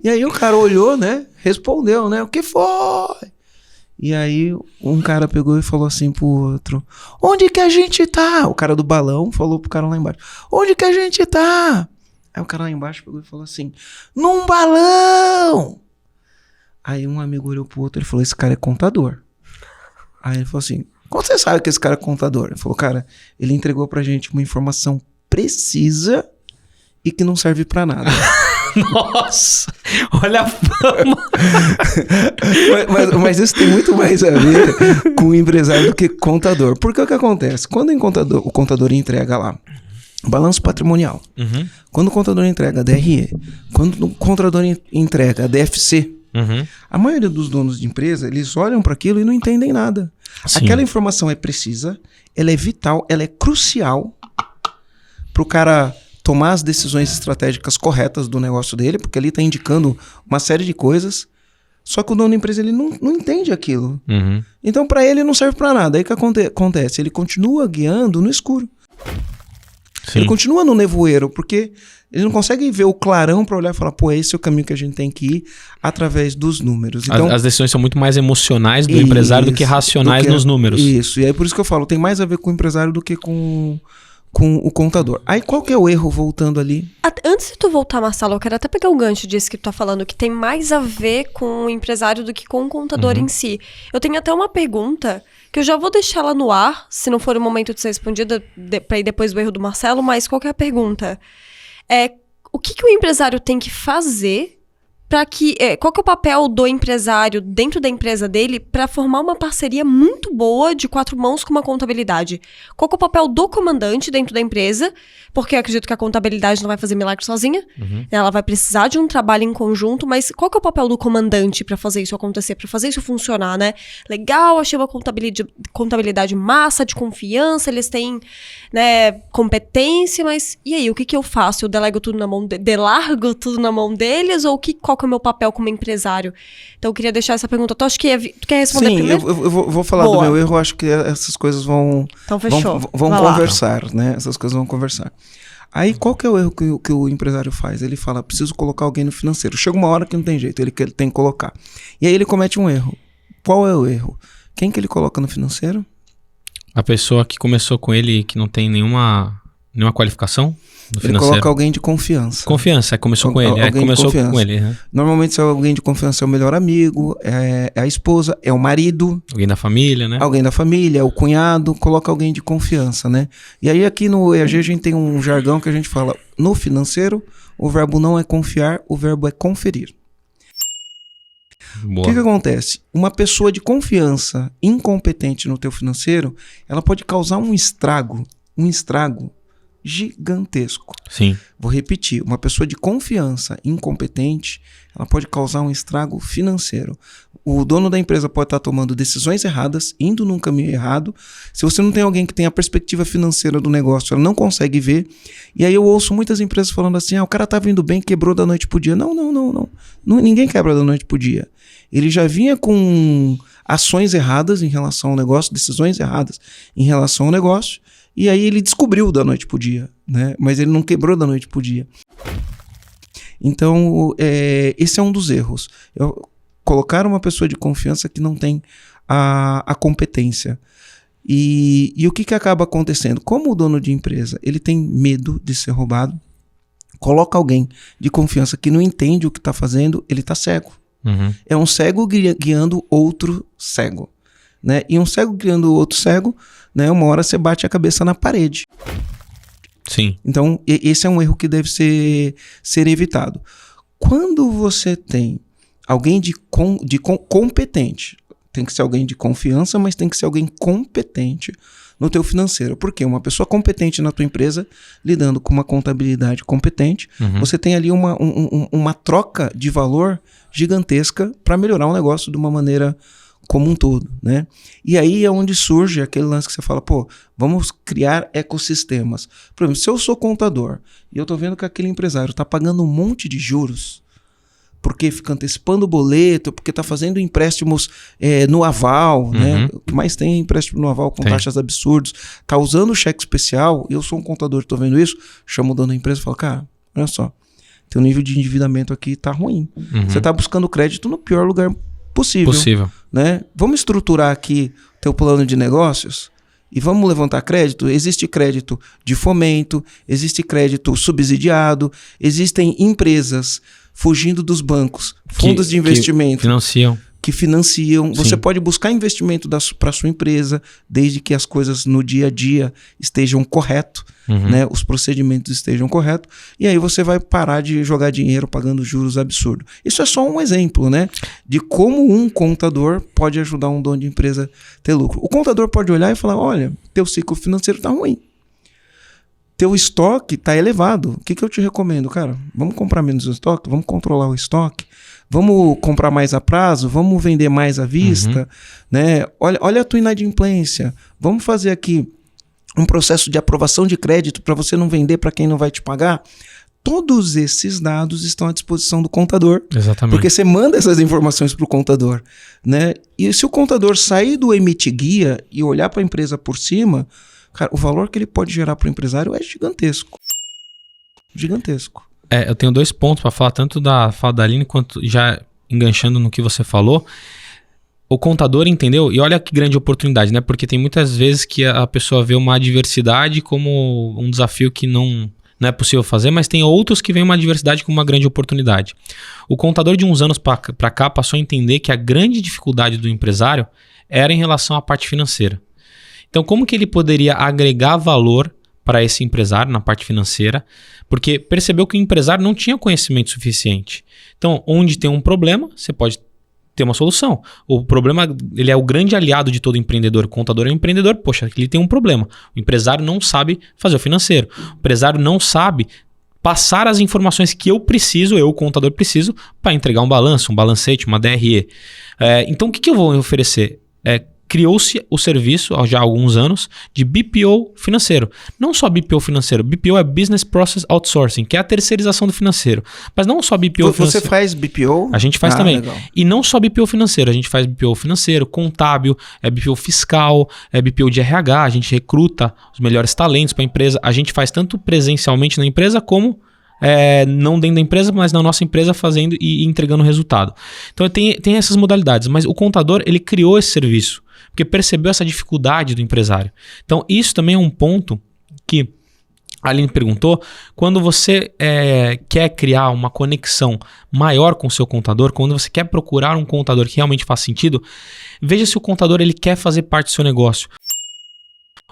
E aí o cara olhou, né? Respondeu, né? O que foi? E aí um cara pegou e falou assim pro outro, onde que a gente tá? O cara do balão falou pro cara lá embaixo, onde que a gente tá? Aí o cara lá embaixo pegou e falou assim, num balão! Aí um amigo olhou pro outro e falou, esse cara é contador. Aí ele falou assim, como você sabe que esse cara é contador? Ele falou, cara, ele entregou pra gente uma informação precisa e que não serve pra nada. Nossa, olha a fama. mas isso tem muito mais a ver com o empresário do que contador. Porque o que acontece? Quando o contador entrega lá balanço patrimonial, quando o contador entrega DRE, quando o contador entrega DFC, a maioria dos donos de empresa, eles olham para aquilo e não entendem nada. Sim. Aquela informação é precisa, ela é vital, ela é crucial para o cara tomar as decisões estratégicas corretas do negócio dele, porque ele está indicando uma série de coisas, só que o dono da empresa ele não entende aquilo. Então, para ele, não serve para nada. Aí o que acontece? Ele continua guiando no escuro. Sim. Ele continua no nevoeiro, porque ele não consegue ver o clarão para olhar e falar, pô, esse é o caminho que a gente tem que ir através dos números. Então, as decisões são muito mais emocionais do empresário do que racionais nos números. Isso, e aí por isso que eu falo, tem mais a ver com o empresário do que com o contador. Aí qual que é o erro, voltando ali? Antes de tu voltar, Marcelo, eu quero até pegar o gancho disso que tu tá falando, que tem mais a ver com o empresário do que com o contador em si. Eu tenho até uma pergunta que eu já vou deixar lá no ar, se não for o momento de ser respondida, pra ir depois do erro do Marcelo, mas qual que é a pergunta? O que o empresário tem que fazer para que... qual que é o papel do empresário dentro da empresa dele para formar uma parceria muito boa de 4 mãos com uma contabilidade? Qual que é o papel do comandante dentro da empresa? Porque eu acredito que a contabilidade não vai fazer milagre sozinha. Ela vai precisar de um trabalho em conjunto, mas qual que é o papel do comandante para fazer isso acontecer, para fazer isso funcionar, né? Legal, achei uma contabilidade massa, de confiança, eles têm, né, competência, mas e aí, o que eu faço? Eu delego tudo na mão delargo tudo na mão deles? Ou qual que é o meu papel como empresário? Então eu queria deixar essa pergunta. Tu acha que tu quer responder primeiro? Sim, eu vou falar do meu erro. Eu acho que essas coisas vão conversar, né? Essas coisas vão conversar. Aí qual que é o erro que o empresário faz? Ele fala, preciso colocar alguém no financeiro. Chega uma hora que não tem jeito, ele tem que colocar. E aí ele comete um erro. Qual é o erro? Quem que ele coloca no financeiro? A pessoa que começou com ele que não tem nenhuma qualificação? Ele coloca alguém de confiança. Começou com ele. Começou com ele. Normalmente, se alguém de confiança é o melhor amigo, é a esposa, é o marido. Alguém da família, né? Alguém da família, é o cunhado, coloca alguém de confiança, né? E aí aqui no EAG a gente tem um jargão que a gente fala, no financeiro, o verbo não é confiar, o verbo é conferir. Boa. O que acontece? Uma pessoa de confiança incompetente no teu financeiro, ela pode causar um estrago gigantesco. Sim. Vou repetir, uma pessoa de confiança incompetente, ela pode causar um estrago financeiro. O dono da empresa pode estar tomando decisões erradas, indo num caminho errado. Se você não tem alguém que tem a perspectiva financeira do negócio, ela não consegue ver. E aí eu ouço muitas empresas falando assim, o cara tá vindo bem, quebrou da noite pro dia. Não. Ninguém quebra da noite pro dia. Ele já vinha com ações erradas em relação ao negócio, decisões erradas em relação ao negócio. E aí ele descobriu da noite pro dia, né? Mas ele não quebrou da noite pro dia. Então, esse é um dos erros. Colocar uma pessoa de confiança que não tem a competência. E o que acaba acontecendo? Como o dono de empresa ele tem medo de ser roubado, coloca alguém de confiança que não entende o que está fazendo, ele está cego. Uhum. É um cego guiando outro cego. Né? E um cego guiando outro cego, né? Uma hora você bate a cabeça na parede. Sim. Então, esse é um erro que deve ser evitado. Quando você tem alguém competente, tem que ser alguém de confiança, mas tem que ser alguém competente no teu financeiro. Por quê? Uma pessoa competente na tua empresa, lidando com uma contabilidade competente, você tem ali uma troca de valor gigantesca para melhorar o negócio de uma maneira como um todo, né? E aí é onde surge aquele lance que você fala, vamos criar ecossistemas. Por exemplo, se eu sou contador e eu tô vendo que aquele empresário tá pagando um monte de juros, porque fica antecipando o boleto, porque tá fazendo empréstimos no aval, né? O que mais tem é empréstimo no aval com taxas absurdas, tá usando o cheque especial, eu sou um contador, tô vendo isso, chamo o dono da empresa e falo, cara, olha só, teu nível de endividamento aqui tá ruim. Você tá buscando crédito no pior lugar possível. Né? Vamos estruturar aqui teu plano de negócios e vamos levantar crédito. Existe crédito de fomento, existe crédito subsidiado, existem empresas fugindo dos bancos, fundos de investimento que financiam. Você pode buscar investimento para sua empresa, desde que as coisas no dia a dia estejam corretos, né? Os procedimentos estejam corretos, e aí você vai parar de jogar dinheiro pagando juros absurdos. Isso é só um exemplo, né? De como um contador pode ajudar um dono de empresa a ter lucro. O contador pode olhar e falar, olha, teu ciclo financeiro está ruim. Teu estoque está elevado. O que eu te recomendo? Cara, vamos comprar menos estoque, vamos controlar o estoque, vamos comprar mais a prazo, vamos vender mais à vista, né? Olha a tua inadimplência. Vamos fazer aqui um processo de aprovação de crédito para você não vender para quem não vai te pagar. Todos esses dados estão à disposição do contador. Exatamente. Porque você manda essas informações para o contador, né? E se o contador sair do emitir-guia e olhar para a empresa por cima, cara, o valor que ele pode gerar para o empresário é gigantesco. Gigantesco. Eu tenho 2 pontos para falar, tanto da fala da Aline, quanto já enganchando no que você falou. O contador entendeu, e olha que grande oportunidade, né? Porque tem muitas vezes que a pessoa vê uma adversidade como um desafio que não é possível fazer, mas tem outros que veem uma adversidade como uma grande oportunidade. O contador de uns anos para cá passou a entender que a grande dificuldade do empresário era em relação à parte financeira. Então, como que ele poderia agregar valor para esse empresário na parte financeira? Porque percebeu que o empresário não tinha conhecimento suficiente. Então, onde tem um problema, você pode ter uma solução. O problema, ele é o grande aliado de todo empreendedor. O contador é um empreendedor, poxa, ele tem um problema. O empresário não sabe fazer o financeiro. O empresário não sabe passar as informações que eu, o contador, preciso para entregar um balanço, um balancete, uma DRE. Então, o que eu vou oferecer? Criou-se o serviço, já há alguns anos, de BPO financeiro. Não só BPO financeiro, BPO é Business Process Outsourcing, que é a terceirização do financeiro. Mas não só BPO financeiro. Você faz BPO? A gente faz também. Legal. E não só BPO financeiro, a gente faz BPO financeiro, contábil, BPO fiscal, BPO de RH, a gente recruta os melhores talentos para a empresa. A gente faz tanto presencialmente na empresa como não dentro da empresa, mas na nossa empresa fazendo e entregando resultado. Então tem essas modalidades, mas o contador ele criou esse serviço, porque percebeu essa dificuldade do empresário. Então isso também é um ponto que a Aline perguntou, quando você quer criar uma conexão maior com o seu contador, quando você quer procurar um contador que realmente faz sentido, veja se o contador ele quer fazer parte do seu negócio.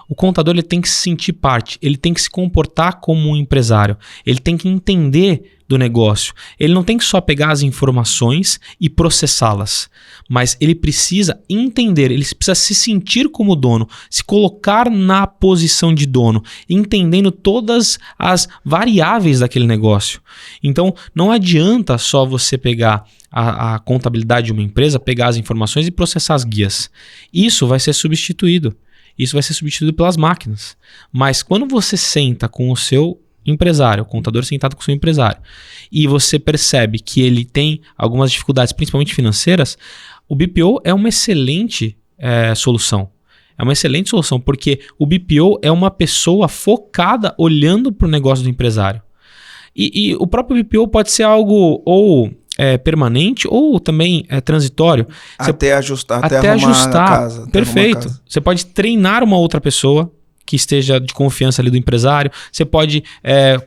O contador ele tem que se sentir parte, ele tem que se comportar como um empresário, ele tem que entender do negócio. Ele não tem que só pegar as informações e processá-las, mas ele precisa entender, ele precisa se sentir como dono, se colocar na posição de dono, entendendo todas as variáveis daquele negócio. Então, não adianta só você pegar a contabilidade de uma empresa, pegar as informações e processar as guias. Isso vai ser substituído. Isso vai ser substituído pelas máquinas. Mas quando você senta com o seu empresário, o contador sentado com o seu empresário, e você percebe que ele tem algumas dificuldades, principalmente financeiras, o BPO é uma excelente solução. É uma excelente solução, porque o BPO é uma pessoa focada olhando para o negócio do empresário. E o próprio BPO pode ser algo ou permanente ou também transitório. Até ajustar, até ajustar a casa. Perfeito. Você pode treinar uma outra pessoa que esteja de confiança ali do empresário. Você pode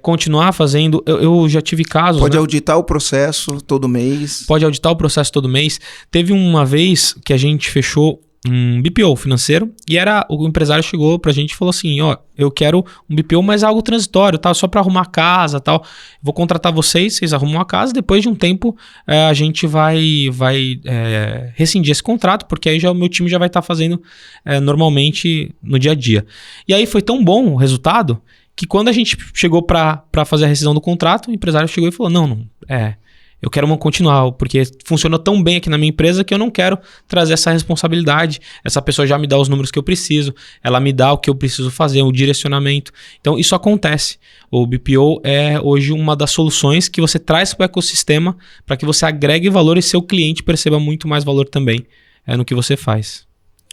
continuar fazendo... Eu já tive casos... Pode auditar o processo todo mês. Pode auditar o processo todo mês. Teve uma vez que a gente fechou um BPO financeiro e o empresário chegou pra gente e falou assim, eu quero um BPO, mas algo transitório, tá? Só pra arrumar a casa e tal. Vou contratar vocês arrumam a casa, depois de um tempo a gente vai rescindir esse contrato, porque aí o meu time já vai estar fazendo normalmente no dia a dia. E aí foi tão bom o resultado que quando a gente chegou pra fazer a rescisão do contrato, o empresário chegou e falou, eu quero continuar, porque funcionou tão bem aqui na minha empresa que eu não quero trazer essa responsabilidade. Essa pessoa já me dá os números que eu preciso, ela me dá o que eu preciso fazer, o direcionamento. Então, isso acontece. O BPO é hoje uma das soluções que você traz para o ecossistema para que você agregue valor e seu cliente perceba muito mais valor também no que você faz.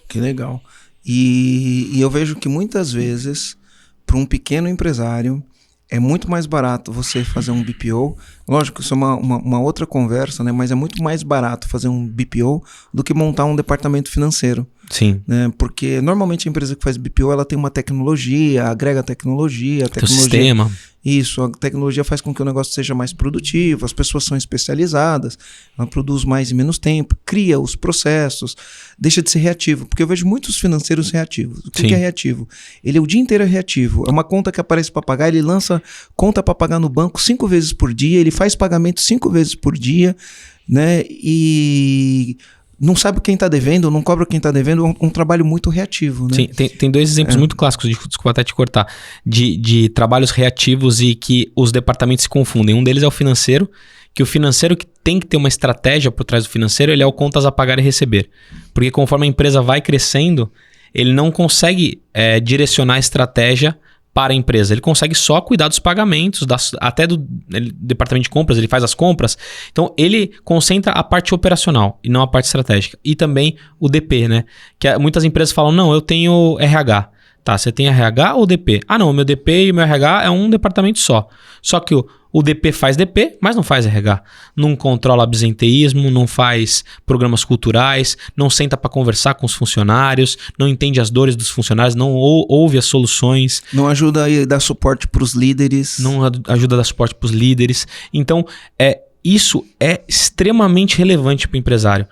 Que legal. E eu vejo que muitas vezes, para um pequeno empresário, é muito mais barato você fazer um BPO. Lógico, isso é uma outra conversa, né? Mas é muito mais barato fazer um BPO do que montar um departamento financeiro. Sim. Né? Porque normalmente a empresa que faz BPO, ela tem uma tecnologia, agrega tecnologia. O sistema. Isso, a tecnologia faz com que o negócio seja mais produtivo, as pessoas são especializadas, ela produz mais em menos tempo, cria os processos, deixa de ser reativo, porque eu vejo muitos financeiros reativos. O que é reativo? Ele o dia inteiro é reativo, é uma conta que aparece para pagar, ele lança conta para pagar no banco 5 vezes por dia, ele faz pagamento 5 vezes por dia, né? E não sabe quem está devendo, não cobra quem está devendo, é um trabalho muito reativo, né? Sim, tem dois exemplos muito clássicos, desculpa até te cortar, de trabalhos reativos e que os departamentos se confundem. Um deles é o financeiro, que o financeiro que tem que ter uma estratégia por trás do financeiro, ele é o contas a pagar e receber. Porque conforme a empresa vai crescendo, ele não consegue direcionar a estratégia para a empresa. Ele consegue só cuidar dos pagamentos, até do departamento de compras, ele faz as compras. Então, ele concentra a parte operacional e não a parte estratégica. E também o DP, né? Que muitas empresas falam, não, eu tenho RH. Tá, você tem RH ou DP? Ah, não, o meu DP e o meu RH é um departamento só. Só que o DP faz DP, mas não faz RH. Não controla absenteísmo, não faz programas culturais, não senta para conversar com os funcionários, não entende as dores dos funcionários, não ouve as soluções. Não ajuda a dar suporte para os líderes. Não ajuda a dar suporte para os líderes. Então, isso é extremamente relevante para o empresário.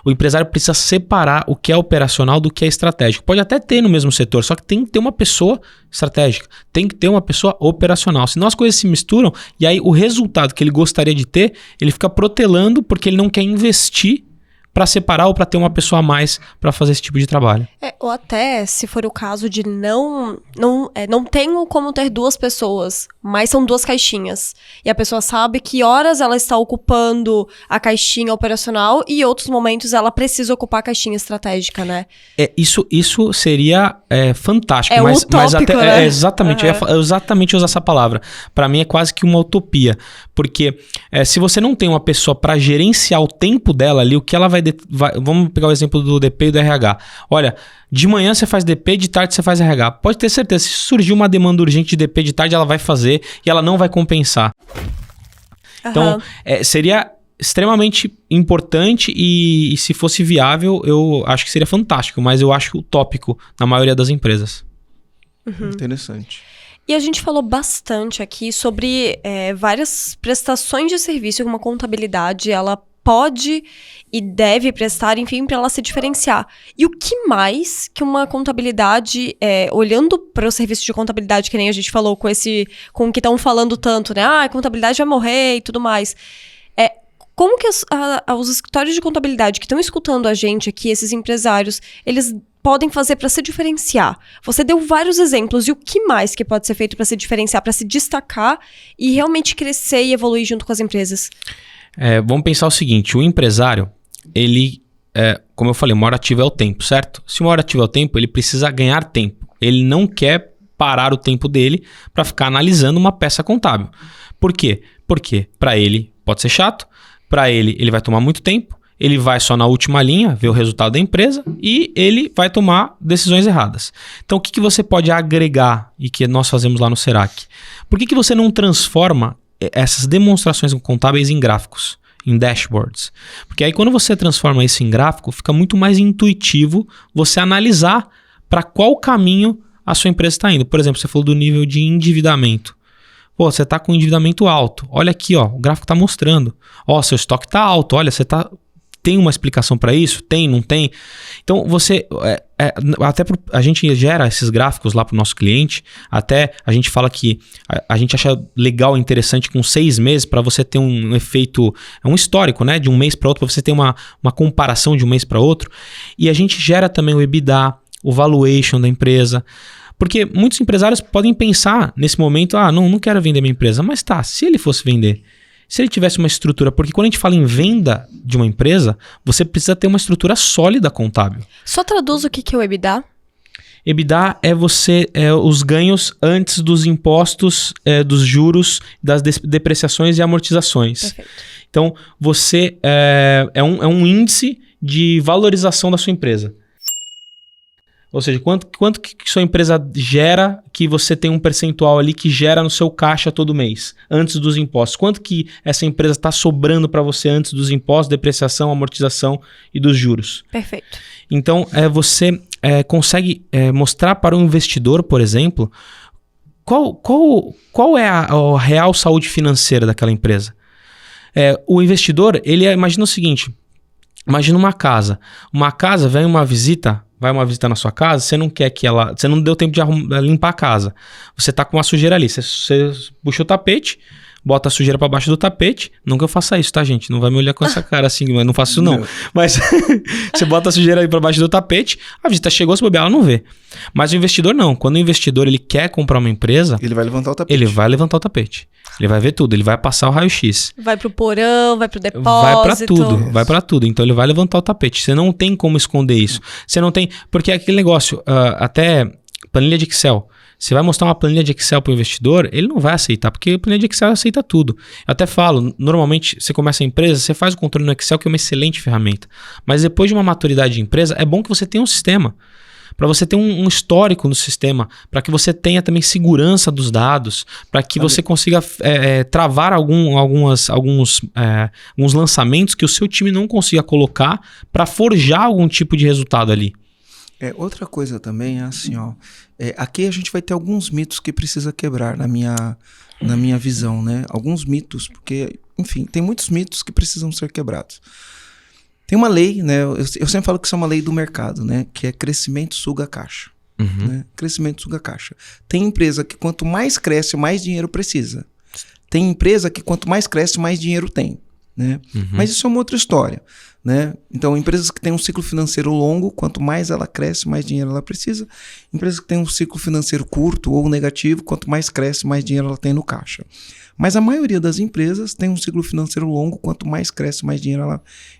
O empresário precisa separar o que é operacional do que é estratégico. Pode até ter no mesmo setor, só que tem que ter uma pessoa estratégica, tem que ter uma pessoa operacional. Senão as coisas se misturam e aí o resultado que ele gostaria de ter, ele fica protelando porque ele não quer investir para separar ou para ter uma pessoa a mais para fazer esse tipo de trabalho. Ou até, se for o caso de não tenho como ter 2 pessoas, mas são 2 caixinhas. E a pessoa sabe que horas ela está ocupando a caixinha operacional e em outros momentos ela precisa ocupar a caixinha estratégica, né? Isso seria fantástico. Mas utópico, até, né? Exatamente, eu ia exatamente usar essa palavra. Para mim é quase que uma utopia. Porque se você não tem uma pessoa para gerenciar o tempo dela ali, o que ela vamos pegar o exemplo do DP e do RH. Olha, de manhã você faz DP, de tarde você faz RH. Pode ter certeza, se surgir uma demanda urgente de DP de tarde, ela vai fazer e ela não vai compensar. Então, seria extremamente importante e se fosse viável, eu acho que seria fantástico, mas eu acho utópico na maioria das empresas. Interessante. E a gente falou bastante aqui sobre várias prestações de serviço que uma contabilidade ela pode e deve prestar, enfim, para ela se diferenciar. E o que mais que uma contabilidade, olhando para o serviço de contabilidade, que nem a gente falou, com o que estão falando tanto, né? A contabilidade vai morrer e tudo mais. Como que os escritórios de contabilidade que estão escutando a gente aqui, esses empresários, eles podem fazer para se diferenciar? Você deu vários exemplos, e o que mais que pode ser feito para se diferenciar, para se destacar e realmente crescer e evoluir junto com as empresas? Vamos pensar o seguinte, o empresário, ele, como eu falei, o maior ativo é o tempo, certo? Se o maior ativo é o tempo, ele precisa ganhar tempo. Ele não quer parar o tempo dele para ficar analisando uma peça contábil. Por quê? Porque para ele pode ser chato, para ele vai tomar muito tempo, ele vai só na última linha ver o resultado da empresa e ele vai tomar decisões erradas. Então, o que você pode agregar e que nós fazemos lá no Serac? Por que você não transforma essas demonstrações contábeis em gráficos, em dashboards? Porque aí quando você transforma isso em gráfico, fica muito mais intuitivo você analisar para qual caminho a sua empresa está indo. Por exemplo, você falou do nível de endividamento. Pô, você está com endividamento alto. Olha aqui, ó, o gráfico está mostrando. Ó, seu estoque está alto. Olha, você tem uma explicação para isso? Tem, não tem? Então, você... a gente gera esses gráficos lá para o nosso cliente. Até a gente fala que a gente acha legal e interessante com 6 meses para você ter um efeito... um histórico, né? De um mês para outro, para você ter uma comparação de um mês para outro. E a gente gera também o EBITDA, o valuation da empresa. Porque muitos empresários podem pensar nesse momento, não quero vender minha empresa. Mas se ele fosse vender, se ele tivesse uma estrutura, porque quando a gente fala em venda de uma empresa, você precisa ter uma estrutura sólida contábil. Só traduz o que é o EBITDA? EBITDA é os ganhos antes dos impostos, dos juros, das depreciações e amortizações. Perfeito. Então, você é um índice de valorização da sua empresa. Ou seja, quanto que sua empresa gera, que você tem um percentual ali que gera no seu caixa todo mês, antes dos impostos. Quanto que essa empresa está sobrando para você antes dos impostos, depreciação, amortização e dos juros. Perfeito. Então, você consegue mostrar para o investidor, por exemplo, qual é a real saúde financeira daquela empresa. O investidor, imagina o seguinte, imagina uma casa. Uma casa, vem uma visita... Vai uma visita na sua casa, você não quer que ela... Você não deu tempo de limpar a casa. Você tá com uma sujeira ali. Você puxa o tapete, bota a sujeira para baixo do tapete. Não que eu faça isso, tá, gente? Não vai me olhar com essa cara assim, mas não faço isso não. Mas você bota a sujeira aí para baixo do tapete, a visita chegou, se bobear, ela não vê. Mas o investidor não. Quando o investidor ele quer comprar uma empresa... Ele vai levantar o tapete. Ele vai levantar o tapete. Ele vai ver tudo, ele vai passar o raio-x. Vai pro porão, vai pro depósito. Vai pra tudo. Então ele vai levantar o tapete. Você não tem como esconder isso. Você não tem... Porque aquele negócio, até planilha de Excel. Você vai mostrar uma planilha de Excel pro investidor, ele não vai aceitar, porque a planilha de Excel aceita tudo. Eu até falo, normalmente você começa a empresa, você faz o controle no Excel, que é uma excelente ferramenta. Mas depois de uma maturidade de empresa, é bom que você tenha um sistema. Para você ter um histórico no sistema, para que você tenha também segurança dos dados, para que você consiga travar alguns lançamentos que o seu time não consiga colocar para forjar algum tipo de resultado ali. Outra coisa também é assim, ó. Aqui a gente vai ter alguns mitos que precisa quebrar na minha visão, né? Alguns mitos, porque, enfim, tem muitos mitos que precisam ser quebrados. Tem uma lei, né? Eu sempre falo que isso é uma lei do mercado, né? Que é crescimento suga caixa. Uhum. Né? Crescimento suga caixa. Tem empresa que quanto mais cresce, mais dinheiro precisa. Tem empresa que quanto mais cresce, mais dinheiro tem. Né? Uhum. Mas isso é uma outra história. Né? Então, empresas que têm um ciclo financeiro longo, quanto mais ela cresce, mais dinheiro ela precisa. Empresas que têm um ciclo financeiro curto ou negativo, quanto mais cresce, mais dinheiro ela tem no caixa. Mas a maioria das empresas tem um ciclo financeiro longo, quanto mais cresce, mais dinheiro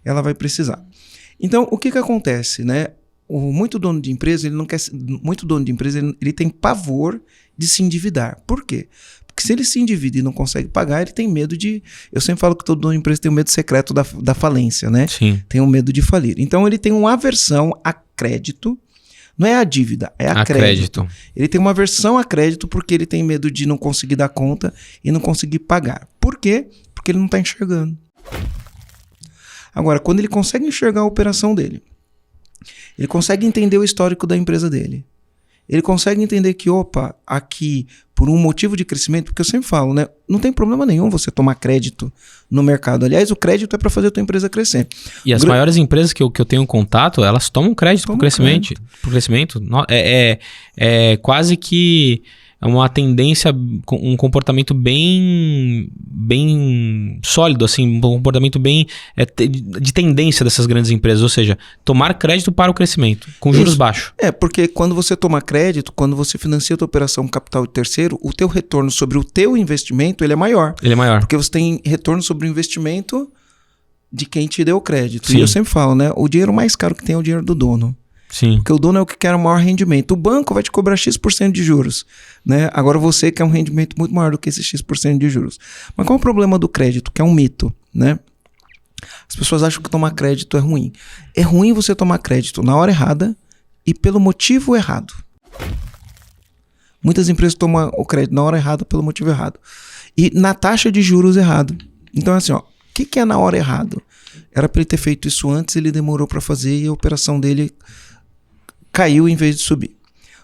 ela vai precisar. Então, o que acontece? Né? Muito dono de empresa, ele tem pavor de se endividar. Por quê? Porque se ele se endivida e não consegue pagar, ele tem medo de... Eu sempre falo que todo dono de empresa tem um medo secreto da falência, né? Sim. Tem um medo de falir. Então, ele tem uma aversão a crédito. Não é a dívida, é a crédito. Ele tem uma aversão a crédito porque ele tem medo de não conseguir dar conta e não conseguir pagar. Por quê? Porque ele não está enxergando. Agora, quando ele consegue enxergar a operação dele, ele consegue entender o histórico da empresa dele, Ele consegue entender que, opa, aqui, por um motivo de crescimento, porque eu sempre falo, né? Não tem problema nenhum você tomar crédito no mercado. Aliás, o crédito é para fazer a tua empresa crescer. E as maiores empresas que eu tenho contato, elas tomam crédito pro crescimento. É quase que uma tendência, um comportamento bem sólido, assim, um comportamento bem de tendência dessas grandes empresas, ou seja, tomar crédito para o crescimento, com juros baixos. Porque quando você toma crédito, quando você financia a tua operação capital de terceiro, o teu retorno sobre o teu investimento, ele é maior. Ele é maior. Porque você tem retorno sobre o investimento de quem te deu o crédito. Sim. E eu sempre falo, né, o dinheiro mais caro que tem é o dinheiro do dono. Sim. Porque o dono é o que quer o maior rendimento. O banco vai te cobrar X% de juros, né? Agora você quer um rendimento muito maior do que esse X% de juros. Mas qual é o problema do crédito? Que é um mito, né? As pessoas acham que tomar crédito é ruim. É ruim você tomar crédito na hora errada e pelo motivo errado. Muitas empresas tomam o crédito na hora errada pelo motivo errado. E na taxa de juros errado. Então, assim, ó, o que é na hora errado? Era para ele ter feito isso antes, ele demorou para fazer e a operação dele caiu em vez de subir.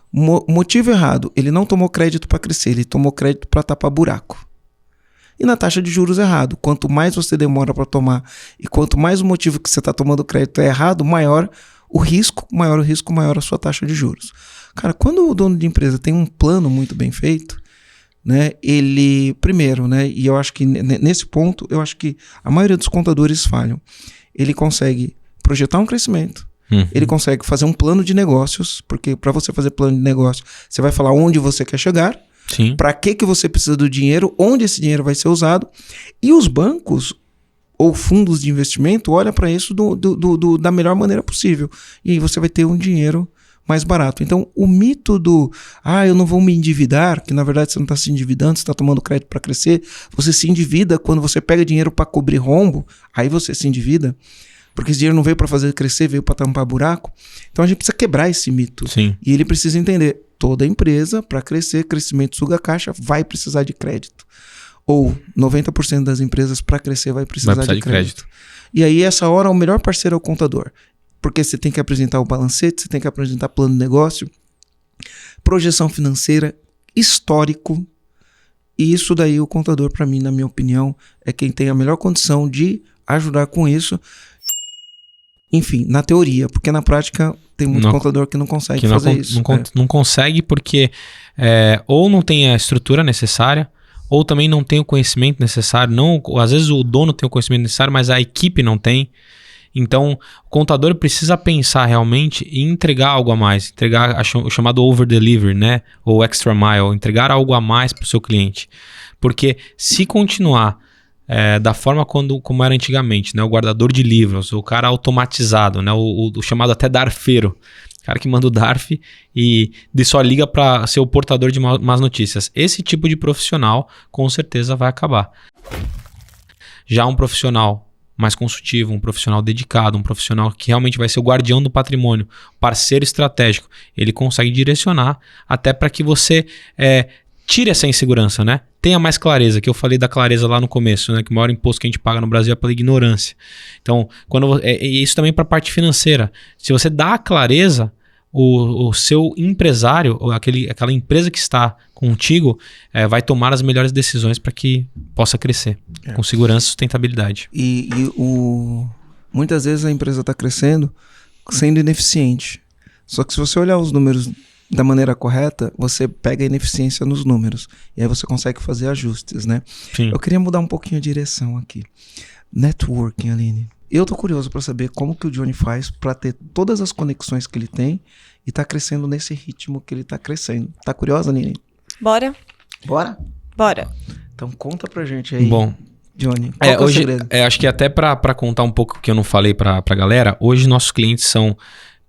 Motivo errado, ele não tomou crédito para crescer, ele tomou crédito para tapar buraco. E na taxa de juros errado, quanto mais você demora para tomar e quanto mais o motivo que você está tomando crédito é errado, maior o risco, maior a sua taxa de juros. Cara, quando o dono de empresa tem um plano muito bem feito, né, ele, primeiro, né, e eu acho que nesse ponto, eu acho que a maioria dos contadores falham. Ele consegue projetar um crescimento, ele consegue fazer um plano de negócios, porque para você fazer plano de negócio, você vai falar onde você quer chegar, para que você precisa do dinheiro, onde esse dinheiro vai ser usado, e os bancos ou fundos de investimento olham para isso da melhor maneira possível, e aí você vai ter um dinheiro mais barato. Então, o mito do eu não vou me endividar, que na verdade você não está se endividando, você está tomando crédito para crescer, você se endivida quando você pega dinheiro para cobrir rombo, aí você se endivida, porque esse dinheiro não veio para fazer crescer, veio para tampar buraco. Então a gente precisa quebrar esse mito. Sim. E ele precisa entender, toda empresa, para crescer, crescimento suga caixa, vai precisar de crédito. Ou 90% das empresas, para crescer, vai precisar de crédito. E aí, essa hora, o melhor parceiro é o contador. Porque você tem que apresentar o balancete, você tem que apresentar plano de negócio, projeção financeira, histórico. E isso daí, o contador, para mim, na minha opinião, é quem tem a melhor condição de ajudar com isso. Enfim, na teoria, porque na prática tem muito contador que não consegue fazer isso. Não consegue porque ou não tem a estrutura necessária, ou também não tem o conhecimento necessário. Às vezes o dono tem o conhecimento necessário, mas a equipe não tem. Então, o contador precisa pensar realmente em entregar algo a mais, entregar o chamado over-delivery, né? Ou extra mile, entregar algo a mais para o seu cliente. Porque se continuar da forma como era antigamente, né? O guardador de livros, o cara automatizado, né? O chamado até darfeiro, o cara que manda o DARF e só liga para ser o portador de más notícias. Esse tipo de profissional com certeza vai acabar. Já um profissional mais consultivo, um profissional dedicado, um profissional que realmente vai ser o guardião do patrimônio, parceiro estratégico, ele consegue direcionar até para que você tire essa insegurança, né? Tenha mais clareza, que eu falei da clareza lá no começo, né? Que o maior imposto que a gente paga no Brasil é pela ignorância. Então, isso também para a parte financeira. Se você dá a clareza, o seu empresário, ou aquela empresa que está contigo, vai tomar as melhores decisões para que possa crescer com segurança e sustentabilidade. Muitas vezes a empresa está crescendo sendo ineficiente. Só que se você olhar os números da maneira correta, você pega a ineficiência nos números. E aí você consegue fazer ajustes, né? Sim. Eu queria mudar um pouquinho a direção aqui. Networking, Aline. Eu tô curioso para saber como que o Johnny faz para ter todas as conexões que ele tem e tá crescendo nesse ritmo que ele tá crescendo. Tá curiosa, Aline? Bora? Bora? Bora. Então conta pra gente aí. Bom, Johnny, qual é o segredo? Acho que até para contar um pouco que eu não falei pra galera, hoje nossos clientes são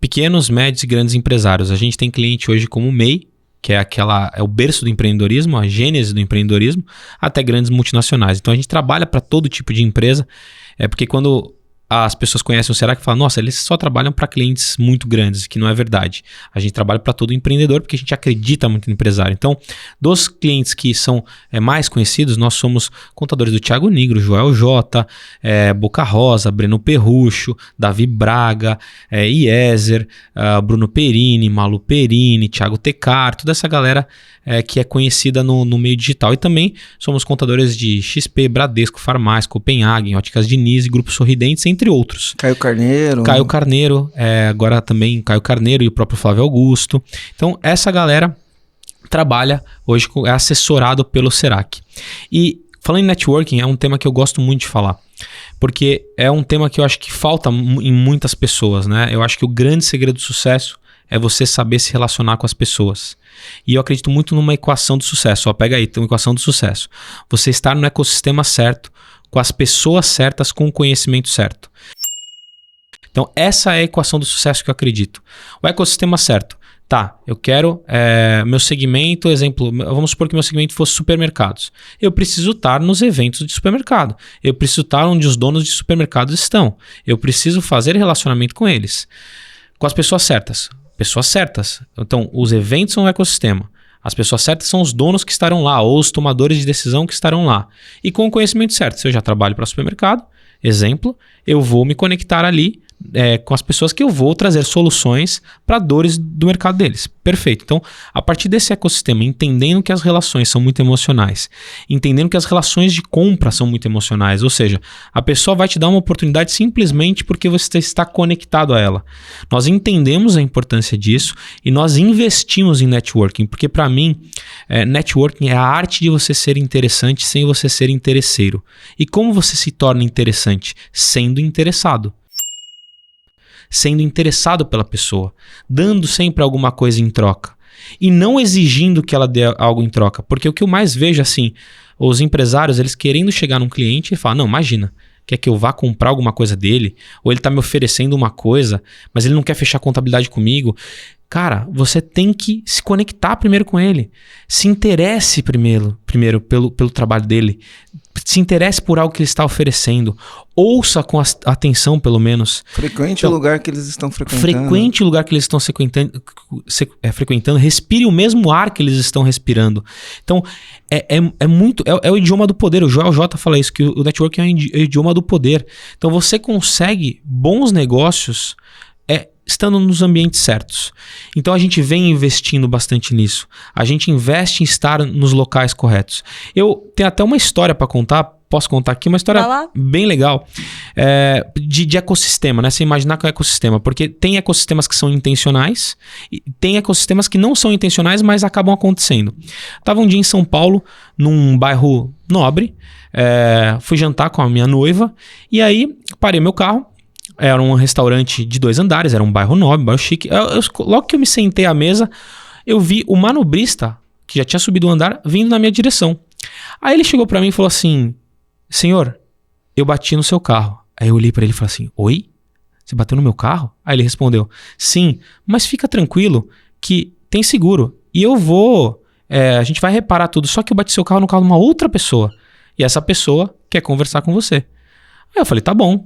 pequenos, médios e grandes empresários. A gente tem cliente hoje como o MEI, que é o berço do empreendedorismo, a gênese do empreendedorismo, até grandes multinacionais. Então a gente trabalha para todo tipo de empresa, porque quando as pessoas conhecem o Serac e falam, nossa, eles só trabalham para clientes muito grandes, que não é verdade. A gente trabalha para todo empreendedor porque a gente acredita muito no empresário. Então, dos clientes que são mais conhecidos, nós somos contadores do Thiago Nigro, Joel J, Boca Rosa, Breno Perrucho, Davi Braga, Iezer, Bruno Perini, Malu Perini, Thiago Tecar, toda essa galera que é conhecida no meio digital. E também somos contadores de XP, Bradesco, Farmais, Copenhagen, Óticas Diniz e Grupo Sorridentes, entre outros. Caio Carneiro, agora também Caio Carneiro e o próprio Flávio Augusto. Então, essa galera trabalha hoje, é assessorado pelo Serac. E falando em networking, é um tema que eu gosto muito de falar, porque é um tema que eu acho que falta em muitas pessoas, né? Eu acho que o grande segredo do sucesso é você saber se relacionar com as pessoas. E eu acredito muito numa equação do sucesso. Ó, pega aí, tem uma equação do sucesso. Você estar no ecossistema certo, com as pessoas certas, com o conhecimento certo. Então, essa é a equação do sucesso que eu acredito. O ecossistema certo. Tá, eu quero meu segmento, exemplo, vamos supor que meu segmento fosse supermercados. Eu preciso estar nos eventos de supermercado. Eu preciso estar onde os donos de supermercados estão. Eu preciso fazer relacionamento com eles. Com as pessoas certas. Pessoas certas. Então, os eventos são o ecossistema. As pessoas certas são os donos que estarão lá, ou os tomadores de decisão que estarão lá. E com o conhecimento certo, se eu já trabalho para supermercado, exemplo, eu vou me conectar ali com as pessoas que eu vou trazer soluções para dores do mercado deles. Perfeito. Então, a partir desse ecossistema, entendendo que as relações são muito emocionais, entendendo que as relações de compra são muito emocionais, ou seja, a pessoa vai te dar uma oportunidade simplesmente porque você está conectado a ela. Nós entendemos a importância disso e nós investimos em networking, porque para mim, networking é a arte de você ser interessante sem você ser interesseiro. E como você se torna interessante? Sendo interessado. Sendo interessado pela pessoa, dando sempre alguma coisa em troca e não exigindo que ela dê algo em troca, porque o que eu mais vejo assim, os empresários, eles querendo chegar num cliente e falar, não, imagina, quer que eu vá comprar alguma coisa dele, ou ele está me oferecendo uma coisa, mas ele não quer fechar contabilidade comigo. Cara, você tem que se conectar primeiro com ele. Se interesse primeiro pelo trabalho dele. Se interesse por algo que ele está oferecendo. Ouça com atenção, pelo menos. Frequente o lugar que eles estão frequentando. Frequente o lugar que eles estão frequentando. Respire o mesmo ar que eles estão respirando. Então, é o idioma do poder. O Joel J fala isso, que o networking é o idioma do poder. Então, você consegue bons negócios estando nos ambientes certos. Então a gente vem investindo bastante nisso. A gente investe em estar nos locais corretos. Eu tenho até uma história para contar. Posso contar aqui? Uma história bem legal de ecossistema, né? Você imaginar que é um ecossistema. Porque tem ecossistemas que são intencionais e tem ecossistemas que não são intencionais, mas acabam acontecendo. Estava um dia em São Paulo, num bairro nobre. Fui jantar com a minha noiva. E aí, parei meu carro. Era um restaurante de 2 andares, era um bairro nobre, um bairro chique. Logo que eu me sentei à mesa, eu vi o manobrista, que já tinha subido o andar, vindo na minha direção. Aí ele chegou pra mim e falou assim, senhor, eu bati no seu carro. Aí eu olhei pra ele e falei assim, oi? Você bateu no meu carro? Aí ele respondeu, sim, mas fica tranquilo que tem seguro. E eu vou, a gente vai reparar tudo, só que eu bati seu carro no carro de uma outra pessoa. E essa pessoa quer conversar com você. Aí eu falei, tá bom.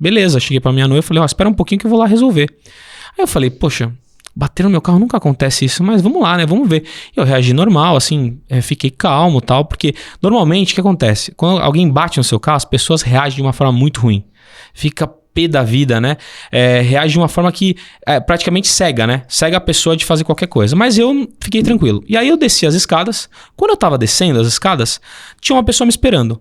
Beleza, cheguei pra minha noiva e falei, espera um pouquinho que eu vou lá resolver. Aí eu falei, poxa, bater no meu carro nunca acontece isso, mas vamos lá, né, vamos ver. Eu reagi normal, assim, fiquei calmo e tal, porque normalmente o que acontece? Quando alguém bate no seu carro, as pessoas reagem de uma forma muito ruim. Fica pé da vida, né? Reage de uma forma que praticamente cega, né? Cega a pessoa de fazer qualquer coisa. Mas eu fiquei tranquilo. E aí eu desci as escadas. Quando eu tava descendo as escadas, tinha uma pessoa me esperando.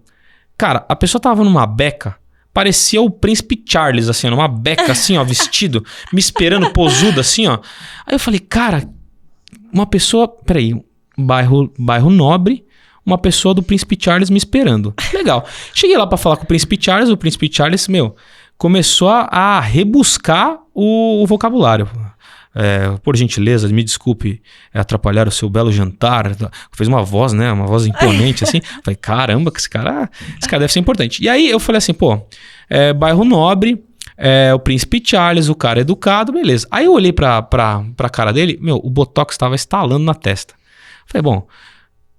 Cara, a pessoa tava numa beca. Parecia o Príncipe Charles, assim, numa beca, assim, ó, vestido, me esperando, posudo, assim, ó. Aí eu falei, cara, uma pessoa... Peraí, bairro nobre, uma pessoa do Príncipe Charles me esperando. Legal. Cheguei lá pra falar com o Príncipe Charles começou a rebuscar o vocabulário. Por gentileza, me desculpe atrapalhar o seu belo jantar. Fez uma voz, né? Uma voz imponente, assim. Falei, caramba, que esse cara deve ser importante. E aí eu falei assim, bairro nobre, o Príncipe Charles, o cara educado, beleza. Aí eu olhei pra cara dele, o botox estava estalando na testa. Falei, bom,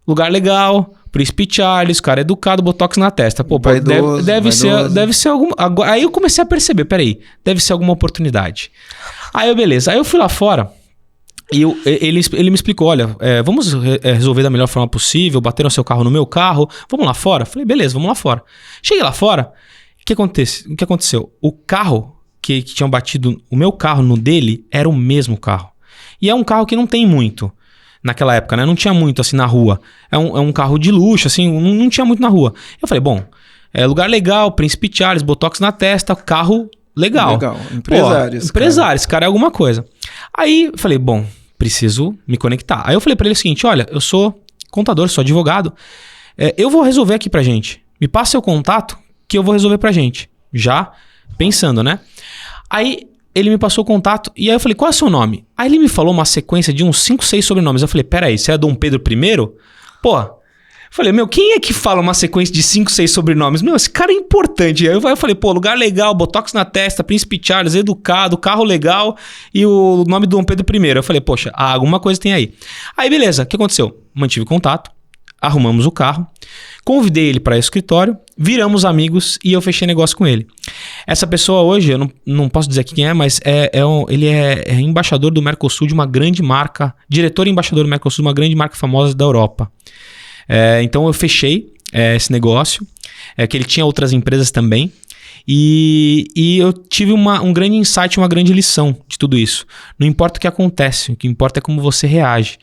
lugar legal, Príncipe Charles, cara educado, botox na testa. Pô, Vaidoso, deve ser algum... Aí eu comecei a perceber, peraí, deve ser alguma oportunidade. Aí beleza, aí eu fui lá fora e ele me explicou, olha, vamos resolver da melhor forma possível, bateram seu carro no meu carro, vamos lá fora? Falei, beleza, vamos lá fora. Cheguei lá fora, o que aconteceu? O carro que tinham batido, o meu carro no dele, era o mesmo carro. E é um carro que não tem muito. Naquela época, né? Não tinha muito assim na rua. É um carro de luxo, assim, não tinha muito na rua. Eu falei, bom, lugar legal, Príncipe Charles, botox na testa, carro legal. Empresários. Empresários, cara, é alguma coisa. Aí eu falei, bom, preciso me conectar. Aí eu falei pra ele o seguinte, olha, eu sou contador, sou advogado, eu vou resolver aqui pra gente. Me passa seu contato que eu vou resolver pra gente. Já pensando, né? Aí ele me passou o contato e aí eu falei, qual é o seu nome? Aí ele me falou uma sequência de uns 5, 6 sobrenomes. Eu falei, peraí, você é Dom Pedro I? Pô, eu falei, meu, quem é que fala uma sequência de 5, 6 sobrenomes? Meu, esse cara é importante. Aí eu falei, pô, lugar legal, botox na testa, Príncipe Charles, educado, carro legal e o nome do Dom Pedro I. Eu falei, poxa, alguma coisa tem aí. Aí beleza, o que aconteceu? Mantive contato, arrumamos o carro, convidei ele para o escritório, viramos amigos e eu fechei negócio com ele. Essa pessoa hoje, eu não posso dizer quem é, mas ele é embaixador do Mercosul de uma grande marca, diretor e embaixador do Mercosul de uma grande marca famosa da Europa. Então eu fechei esse negócio, que ele tinha outras empresas também, e eu tive um grande insight, uma grande lição de tudo isso. Não importa o que acontece, o que importa é como você reage.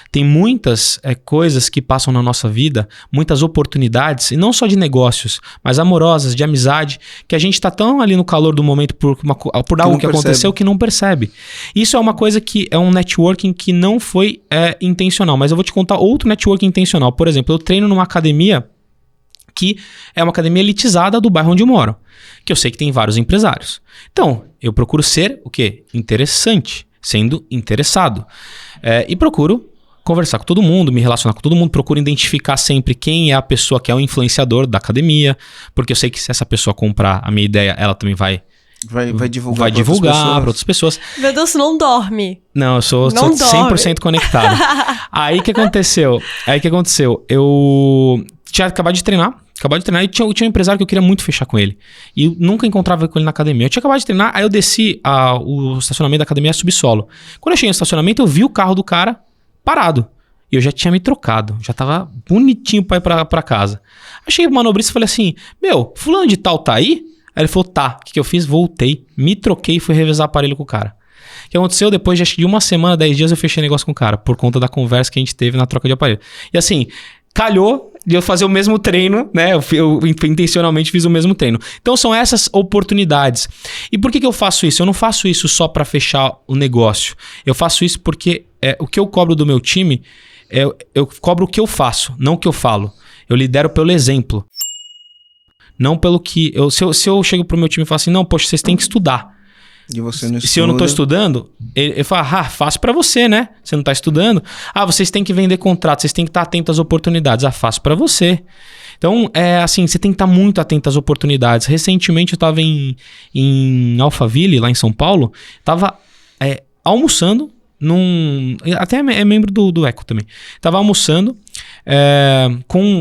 Tem muitas coisas que passam na nossa vida, muitas oportunidades, e não só de negócios, mas amorosas, de amizade, que a gente está tão ali no calor do momento por algo que aconteceu que não percebe. Isso é uma coisa que é um networking que não foi intencional, mas eu vou te contar outro networking intencional. Por exemplo, eu treino numa academia que é uma academia elitizada do bairro onde eu moro, que eu sei que tem vários empresários. Então, eu procuro ser o quê? Interessante, sendo interessado. E procuro conversar com todo mundo, me relacionar com todo mundo, procuro identificar sempre quem é a pessoa que é o influenciador da academia, porque eu sei que se essa pessoa comprar a minha ideia, ela também vai divulgar para outras pessoas. Meu Deus, você não dorme. Não, eu sou 100% conectado. Aí o que aconteceu? Eu tinha acabado de treinar e tinha um empresário que eu queria muito fechar com ele. E eu nunca encontrava com ele na academia. Eu tinha acabado de treinar, aí eu desci o estacionamento da academia subsolo. Quando eu cheguei no estacionamento, eu vi o carro do cara parado. E eu já tinha me trocado. Já tava bonitinho pra ir pra casa. Aí cheguei pro manobrista e falei assim, meu, fulano de tal tá aí? Aí ele falou, tá. O que eu fiz? Voltei, me troquei e fui revezar aparelho com o cara. O que aconteceu? Depois de uma semana, 10 dias, eu fechei negócio com o cara. Por conta da conversa que a gente teve na troca de aparelho. E assim, calhou de eu fazer o mesmo treino, né? Eu intencionalmente fiz o mesmo treino. Então são essas oportunidades. E por que eu faço isso? Eu não faço isso só para fechar o negócio. Eu faço isso porque o que eu cobro do meu time, eu cobro o que eu faço, não o que eu falo. Eu lidero pelo exemplo. Não pelo que... Se eu chego pro meu time e falo assim, não, poxa, vocês têm que estudar. E você não estuda. Se eu não tô estudando, ele fala, fácil pra você, né? Você não tá estudando. Vocês têm que vender contrato, vocês têm que estar atentos às oportunidades. Fácil pra você. Então, assim, você tem que estar muito atento às oportunidades. Recentemente eu tava em Alphaville, lá em São Paulo, tava almoçando até é membro do Eco também. Tava almoçando,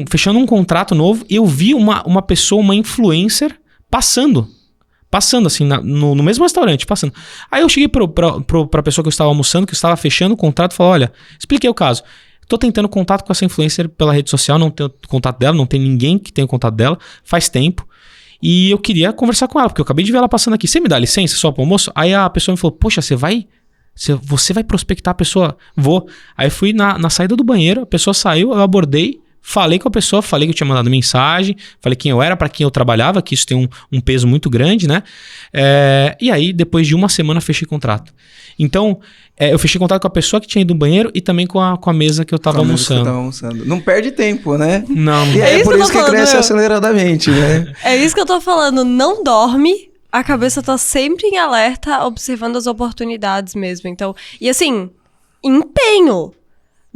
fechando um contrato novo, e eu vi uma pessoa, uma influencer, passando assim, no mesmo restaurante, passando. Aí eu cheguei pra pessoa que eu estava almoçando, que eu estava fechando o contrato, e falei, olha, expliquei o caso. Tô tentando contato com essa influencer pela rede social, não tenho contato dela, não tem ninguém que tenha o contato dela, faz tempo. E eu queria conversar com ela, porque eu acabei de ver ela passando aqui. Você me dá licença só pro almoço? Aí a pessoa me falou, poxa, você vai prospectar a pessoa? Vou. Aí fui na saída do banheiro, a pessoa saiu, eu abordei, falei com a pessoa, falei que eu tinha mandado mensagem, falei quem eu era, para quem eu trabalhava, que isso tem um peso muito grande, né? E aí, depois de uma semana, fechei contrato. Então, eu fechei contrato com a pessoa que tinha ido no banheiro e também com a mesa que eu tava almoçando. Não perde tempo, né? Não. E é por isso que cresce aceleradamente, né? É isso que eu tô falando. Não dorme, a cabeça tá sempre em alerta, observando as oportunidades mesmo. Então, e assim, empenho.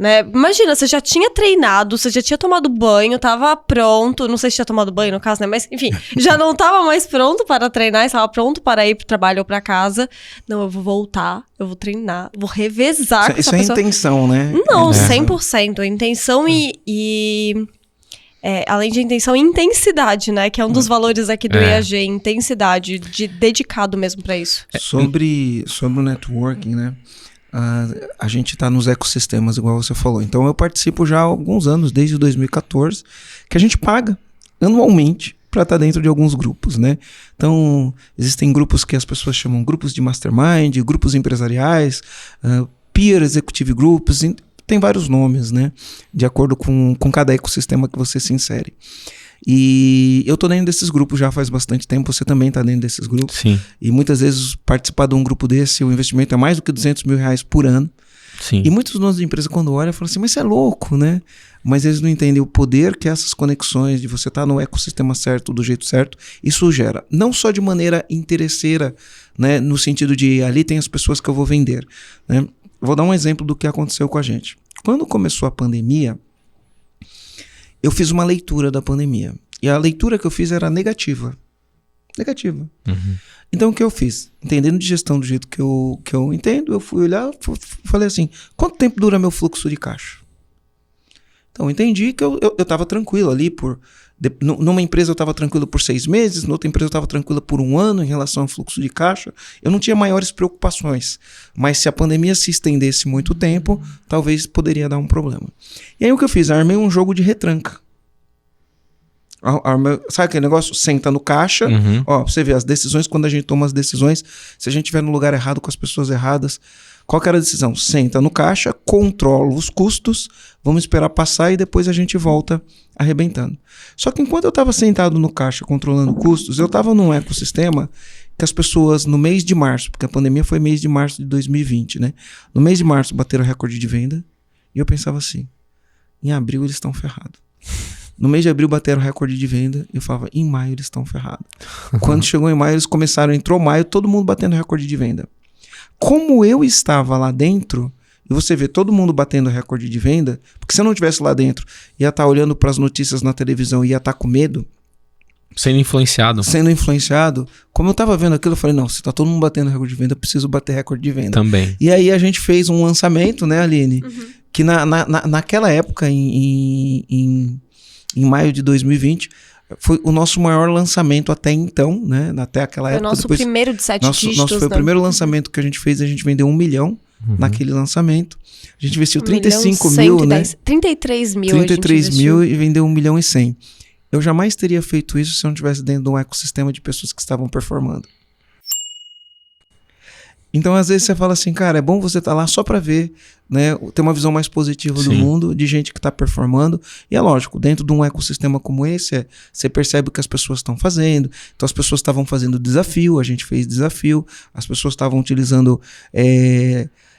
né? Imagina, você já tinha treinado, você já tinha tomado banho, tava pronto, não sei se tinha tomado banho no caso, né? Mas, enfim, já não tava mais pronto para treinar, estava pronto para ir pro trabalho ou pra casa. Não, eu vou voltar, eu vou treinar, vou revezar com essa pessoa. Isso é intenção, né? Não, 100%. Intenção além de intenção, intensidade, né? Que é um dos valores aqui do EAG, intensidade, de dedicado mesmo para isso. Sobre o networking, né? A gente está nos ecossistemas, igual você falou. Então eu participo já há alguns anos, desde 2014, que a gente paga anualmente para estar dentro de alguns grupos, né? Então existem grupos que as pessoas chamam grupos de mastermind, grupos empresariais, peer executive groups, tem vários nomes, né? De acordo com cada ecossistema que você se insere. E eu tô dentro desses grupos já faz bastante tempo, você também tá dentro desses grupos. Sim. E muitas vezes participar de um grupo desse, o investimento é mais do que R$200 mil por ano. Sim. E muitos donos de empresa quando olham falam assim, mas você é louco, né? Mas eles não entendem o poder que essas conexões, de você estar no ecossistema certo, do jeito certo, isso gera. Não só de maneira interesseira, né? No sentido de ali tem as pessoas que eu vou vender, né? Vou dar um exemplo do que aconteceu com a gente. Quando começou a pandemia, eu fiz uma leitura da pandemia. E a leitura que eu fiz era negativa. Negativa. Uhum. Então o que eu fiz? Entendendo de gestão do jeito que eu entendo, eu fui olhar, falei assim, quanto tempo dura meu fluxo de caixa? Então eu entendi que eu estava tranquilo ali numa empresa eu estava tranquilo por 6 meses, noutra empresa eu estava tranquilo por 1 ano em relação ao fluxo de caixa. Eu não tinha maiores preocupações. Mas se a pandemia se estendesse muito tempo, talvez poderia dar um problema. E aí o que eu fiz? Armei um jogo de retranca. Sabe aquele negócio? Senta no caixa. Uhum. Ó, você vê as decisões, quando a gente toma as decisões, se a gente estiver no lugar errado com as pessoas erradas, qual que era a decisão? Senta no caixa, controla os custos, vamos esperar passar e depois a gente volta arrebentando. Só que enquanto eu estava sentado no caixa controlando custos, eu estava num ecossistema que as pessoas no mês de março, porque a pandemia foi mês de março de 2020, né? No mês de março bateram recorde de venda e eu pensava assim, em abril eles estão ferrados. No mês de abril bateram recorde de venda e eu falava, em maio eles estão ferrados. Quando chegou em maio, eles começaram, entrou maio, todo mundo batendo recorde de venda. Como eu estava lá dentro, e você vê todo mundo batendo recorde de venda, porque se eu não estivesse lá dentro, ia estar olhando para as notícias na televisão e ia estar com medo. Sendo influenciado. Como eu estava vendo aquilo, eu falei, não, se está todo mundo batendo recorde de venda, eu preciso bater recorde de venda. Também. E aí a gente fez um lançamento, né, Aline? Uhum. Que naquela época, em maio de 2020, foi o nosso maior lançamento até então, né? Até aquela época. Foi o nosso primeiro de 7 dígitos. Foi o primeiro lançamento que a gente fez, a gente vendeu 1 milhão naquele lançamento. A gente investiu 35 mil, né? 33 mil. 33 mil e vendeu 1 milhão e 100. Eu jamais teria feito isso se eu não estivesse dentro de um ecossistema de pessoas que estavam performando. Então, às vezes, você fala assim, cara, é bom você estar lá só para ver, né, ter uma visão mais positiva do mundo, de gente que está performando. E é lógico, dentro de um ecossistema como esse, você percebe o que as pessoas estão fazendo. Então, as pessoas estavam fazendo desafio, a gente fez desafio. As pessoas estavam utilizando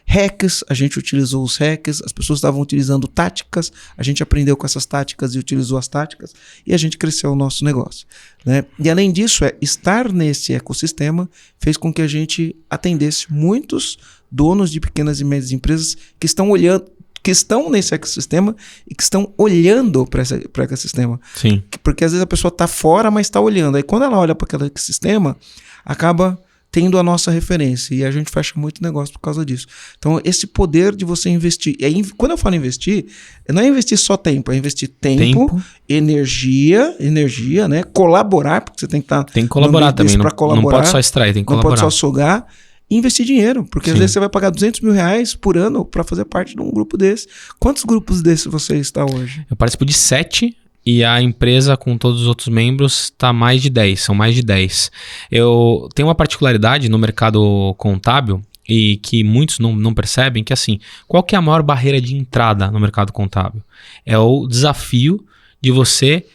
hacks, a gente utilizou os hacks. As pessoas estavam utilizando táticas, a gente aprendeu com essas táticas e utilizou as táticas. E a gente cresceu o nosso negócio, né? E além disso, estar nesse ecossistema fez com que a gente atendesse muitos donos de pequenas e médias empresas que estão olhando, que estão nesse ecossistema e que estão olhando para esse ecossistema. Sim. Porque às vezes a pessoa está fora, mas está olhando. Aí quando ela olha para aquele ecossistema, acaba tendo a nossa referência. E a gente fecha muito negócio por causa disso. Então, esse poder de você investir. E aí, quando eu falo investir, não é investir só tempo, é investir tempo. energia, né? Colaborar, porque você tem que estar... Tem que colaborar também. Não pode só extrair, tem que colaborar. Não pode só sugar. E investir dinheiro, porque às vezes você vai pagar R$200 mil por ano para fazer parte de um grupo desse. Quantos grupos desses você está hoje? Eu participo de 7 e a empresa com todos os outros membros está mais de 10, são mais de 10. Eu tenho uma particularidade no mercado contábil e que muitos não percebem, que assim, qual que é a maior barreira de entrada no mercado contábil? É o desafio de você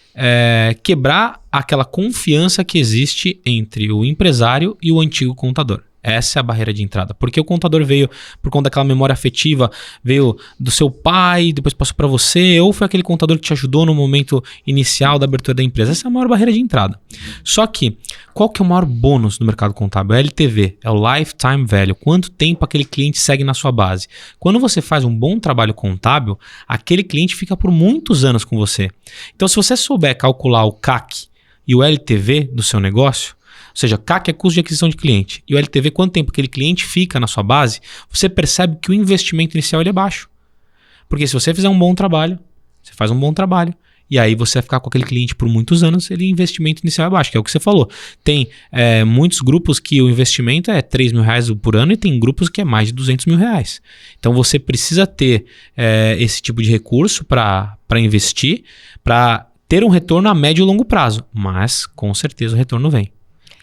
quebrar aquela confiança que existe entre o empresário e o antigo contador. Essa é a barreira de entrada. Porque o contador veio por conta daquela memória afetiva, veio do seu pai, depois passou para você, ou foi aquele contador que te ajudou no momento inicial da abertura da empresa. Essa é a maior barreira de entrada. Só que, qual que é o maior bônus no mercado contábil? É o LTV, é o Lifetime Value. Quanto tempo aquele cliente segue na sua base? Quando você faz um bom trabalho contábil, aquele cliente fica por muitos anos com você. Então, se você souber calcular o CAC e o LTV do seu negócio, ou seja, CAC é custo de aquisição de cliente, e o LTV, quanto tempo aquele cliente fica na sua base, você percebe que o investimento inicial ele é baixo. Porque se você fizer um bom trabalho, você faz um bom trabalho, e aí você vai ficar com aquele cliente por muitos anos, ele investimento inicial é baixo, que é o que você falou. Tem muitos grupos que o investimento é R$3.000 por ano e tem grupos que é mais de R$200.000. Então você precisa ter esse tipo de recurso para investir, para ter um retorno a médio e longo prazo, mas com certeza o retorno vem.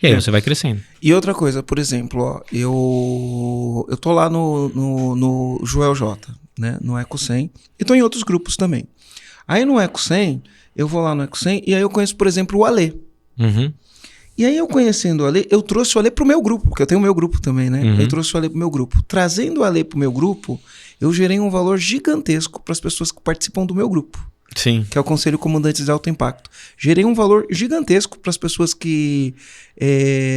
E aí você vai crescendo. E outra coisa, por exemplo, ó, eu tô lá no Joel J, né, no Eco 100, e tô em outros grupos também. Aí no Eco 100, eu vou lá no Eco 100 e aí eu conheço, por exemplo, o Alê. Uhum. E aí eu conhecendo o Alê, eu trouxe o Alê pro meu grupo, porque eu tenho o meu grupo também, né? Uhum. Eu trouxe o Alê pro meu grupo. Trazendo o Alê pro meu grupo, eu gerei um valor gigantesco para as pessoas que participam do meu grupo. Sim. Que é o Conselho Comandantes de Alto Impacto. Gerei um valor gigantesco para as pessoas que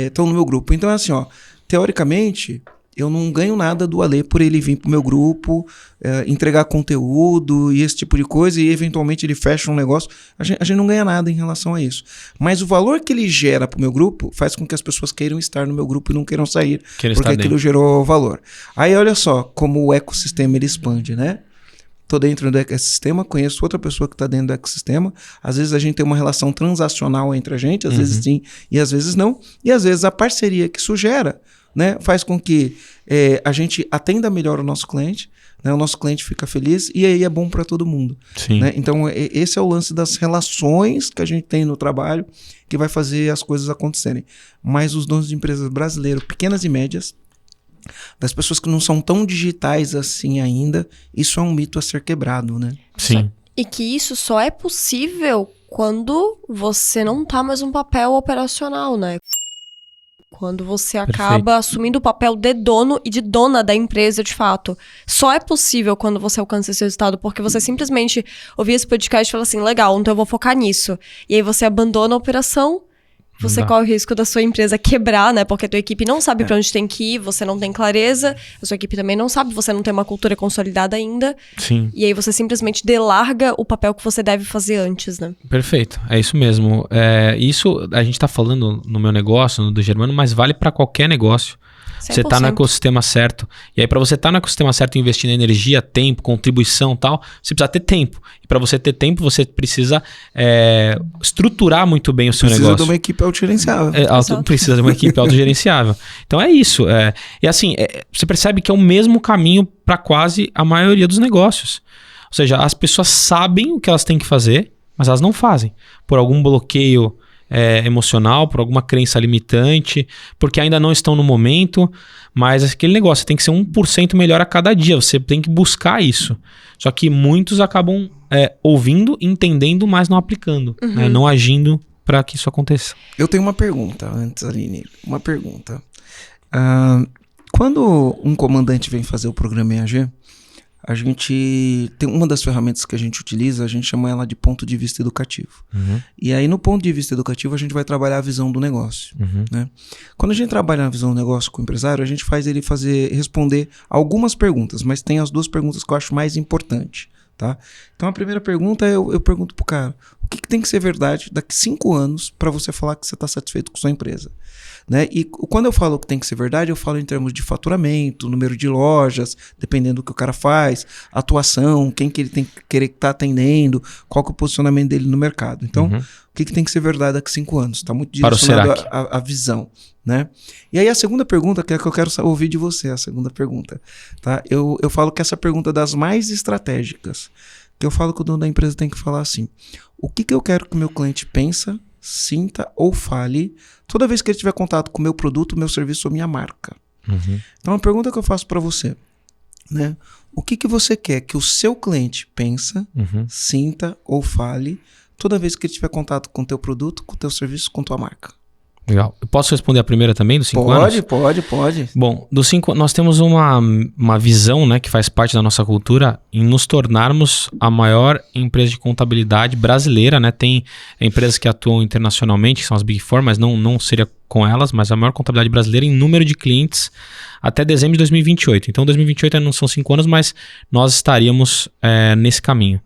estão no meu grupo. Então é assim, ó, teoricamente, eu não ganho nada do Alê por ele vir pro meu grupo, entregar conteúdo e esse tipo de coisa, e eventualmente ele fecha um negócio. A gente não ganha nada em relação a isso. Mas o valor que ele gera pro meu grupo faz com que as pessoas queiram estar no meu grupo e não queiram sair, porque aquilo gerou valor. Aí olha só como o ecossistema ele expande, né? Tô dentro do ecossistema, conheço outra pessoa que está dentro do ecossistema. Às vezes a gente tem uma relação transacional entre a gente, às vezes sim e às vezes não. E às vezes a parceria que isso gera, né, faz com que a gente atenda melhor o nosso cliente, né, o nosso cliente fica feliz e aí é bom para todo mundo. Sim. Né? Então esse é o lance das relações que a gente tem no trabalho que vai fazer as coisas acontecerem. Mas os donos de empresas brasileiros, pequenas e médias, das pessoas que não são tão digitais assim ainda, isso é um mito a ser quebrado, né? Sim. E que isso só é possível quando você não tá mais um papel operacional, né? Quando você acaba assumindo o papel de dono e de dona da empresa, de fato. Só é possível quando você alcança esse resultado, porque você simplesmente ouvir esse podcast e fala assim, legal, então eu vou focar nisso. E aí você abandona a operação, você corre o risco da sua empresa quebrar, né? Porque a tua equipe não sabe pra onde tem que ir, você não tem clareza, a sua equipe também não sabe, você não tem uma cultura consolidada ainda. Sim. E aí você simplesmente delarga o papel que você deve fazer antes, né? Perfeito, é isso mesmo. Isso a gente tá falando no meu negócio, no do Germano, mas vale para qualquer negócio. 100%. Você tá no ecossistema certo. E aí, para você estar no ecossistema certo, investindo em energia, tempo, contribuição e tal, você precisa ter tempo. E para você ter tempo, você precisa estruturar muito bem o seu negócio. Precisa de uma equipe autogerenciável. Precisa de uma equipe autogerenciável. Então é isso. E assim, você percebe que é o mesmo caminho para quase a maioria dos negócios. Ou seja, as pessoas sabem o que elas têm que fazer, mas elas não fazem. Por algum bloqueio emocional, por alguma crença limitante, porque ainda não estão no momento, mas aquele negócio tem que ser 1% melhor a cada dia, você tem que buscar isso. Só que muitos acabam ouvindo, entendendo, mas não aplicando, né? Não agindo para que isso aconteça. Eu tenho uma pergunta antes, Aline, uma pergunta. Quando um comandante vem fazer o programa EAG, a gente tem uma das ferramentas que a gente utiliza, a gente chama ela de ponto de vista educativo. E aí no ponto de vista educativo a gente vai trabalhar a visão do negócio. Né? Quando a gente trabalha na visão do negócio com o empresário, a gente faz ele responder algumas perguntas, mas tem as duas perguntas que eu acho mais importantes. Tá? Então a primeira pergunta eu pergunto pro cara, o que tem que ser verdade daqui 5 anos para você falar que você está satisfeito com sua empresa? Né? E quando eu falo que tem que ser verdade, eu falo em termos de faturamento, número de lojas, dependendo do que o cara faz, atuação, quem que ele tem que querer estar atendendo, qual que é o posicionamento dele no mercado. Então, o que tem que ser verdade daqui 5 anos? Está muito direcionado à visão. Né? E aí a segunda pergunta, que é que eu quero ouvir de você, a segunda pergunta. Tá? Eu falo que essa pergunta é das mais estratégicas, que eu falo que o dono da empresa tem que falar assim, o que eu quero que o meu cliente pensa, sinta ou fale toda vez que ele tiver contato com o meu produto, meu serviço ou minha marca. Então a pergunta que eu faço para você, né? O que você quer que o seu cliente pensa, sinta ou fale toda vez que ele tiver contato com o teu produto, com o teu serviço, com tua marca? Legal. Eu posso responder a primeira também, dos 5 anos? Pode. Bom, dos 5, nós temos uma visão, né, que faz parte da nossa cultura em nos tornarmos a maior empresa de contabilidade brasileira, né? Tem empresas que atuam internacionalmente, que são as Big Four, mas não seria com elas, mas a maior contabilidade brasileira em número de clientes até dezembro de 2028. Então, 2028 ainda não são 5 anos, mas nós estaríamos nesse caminho.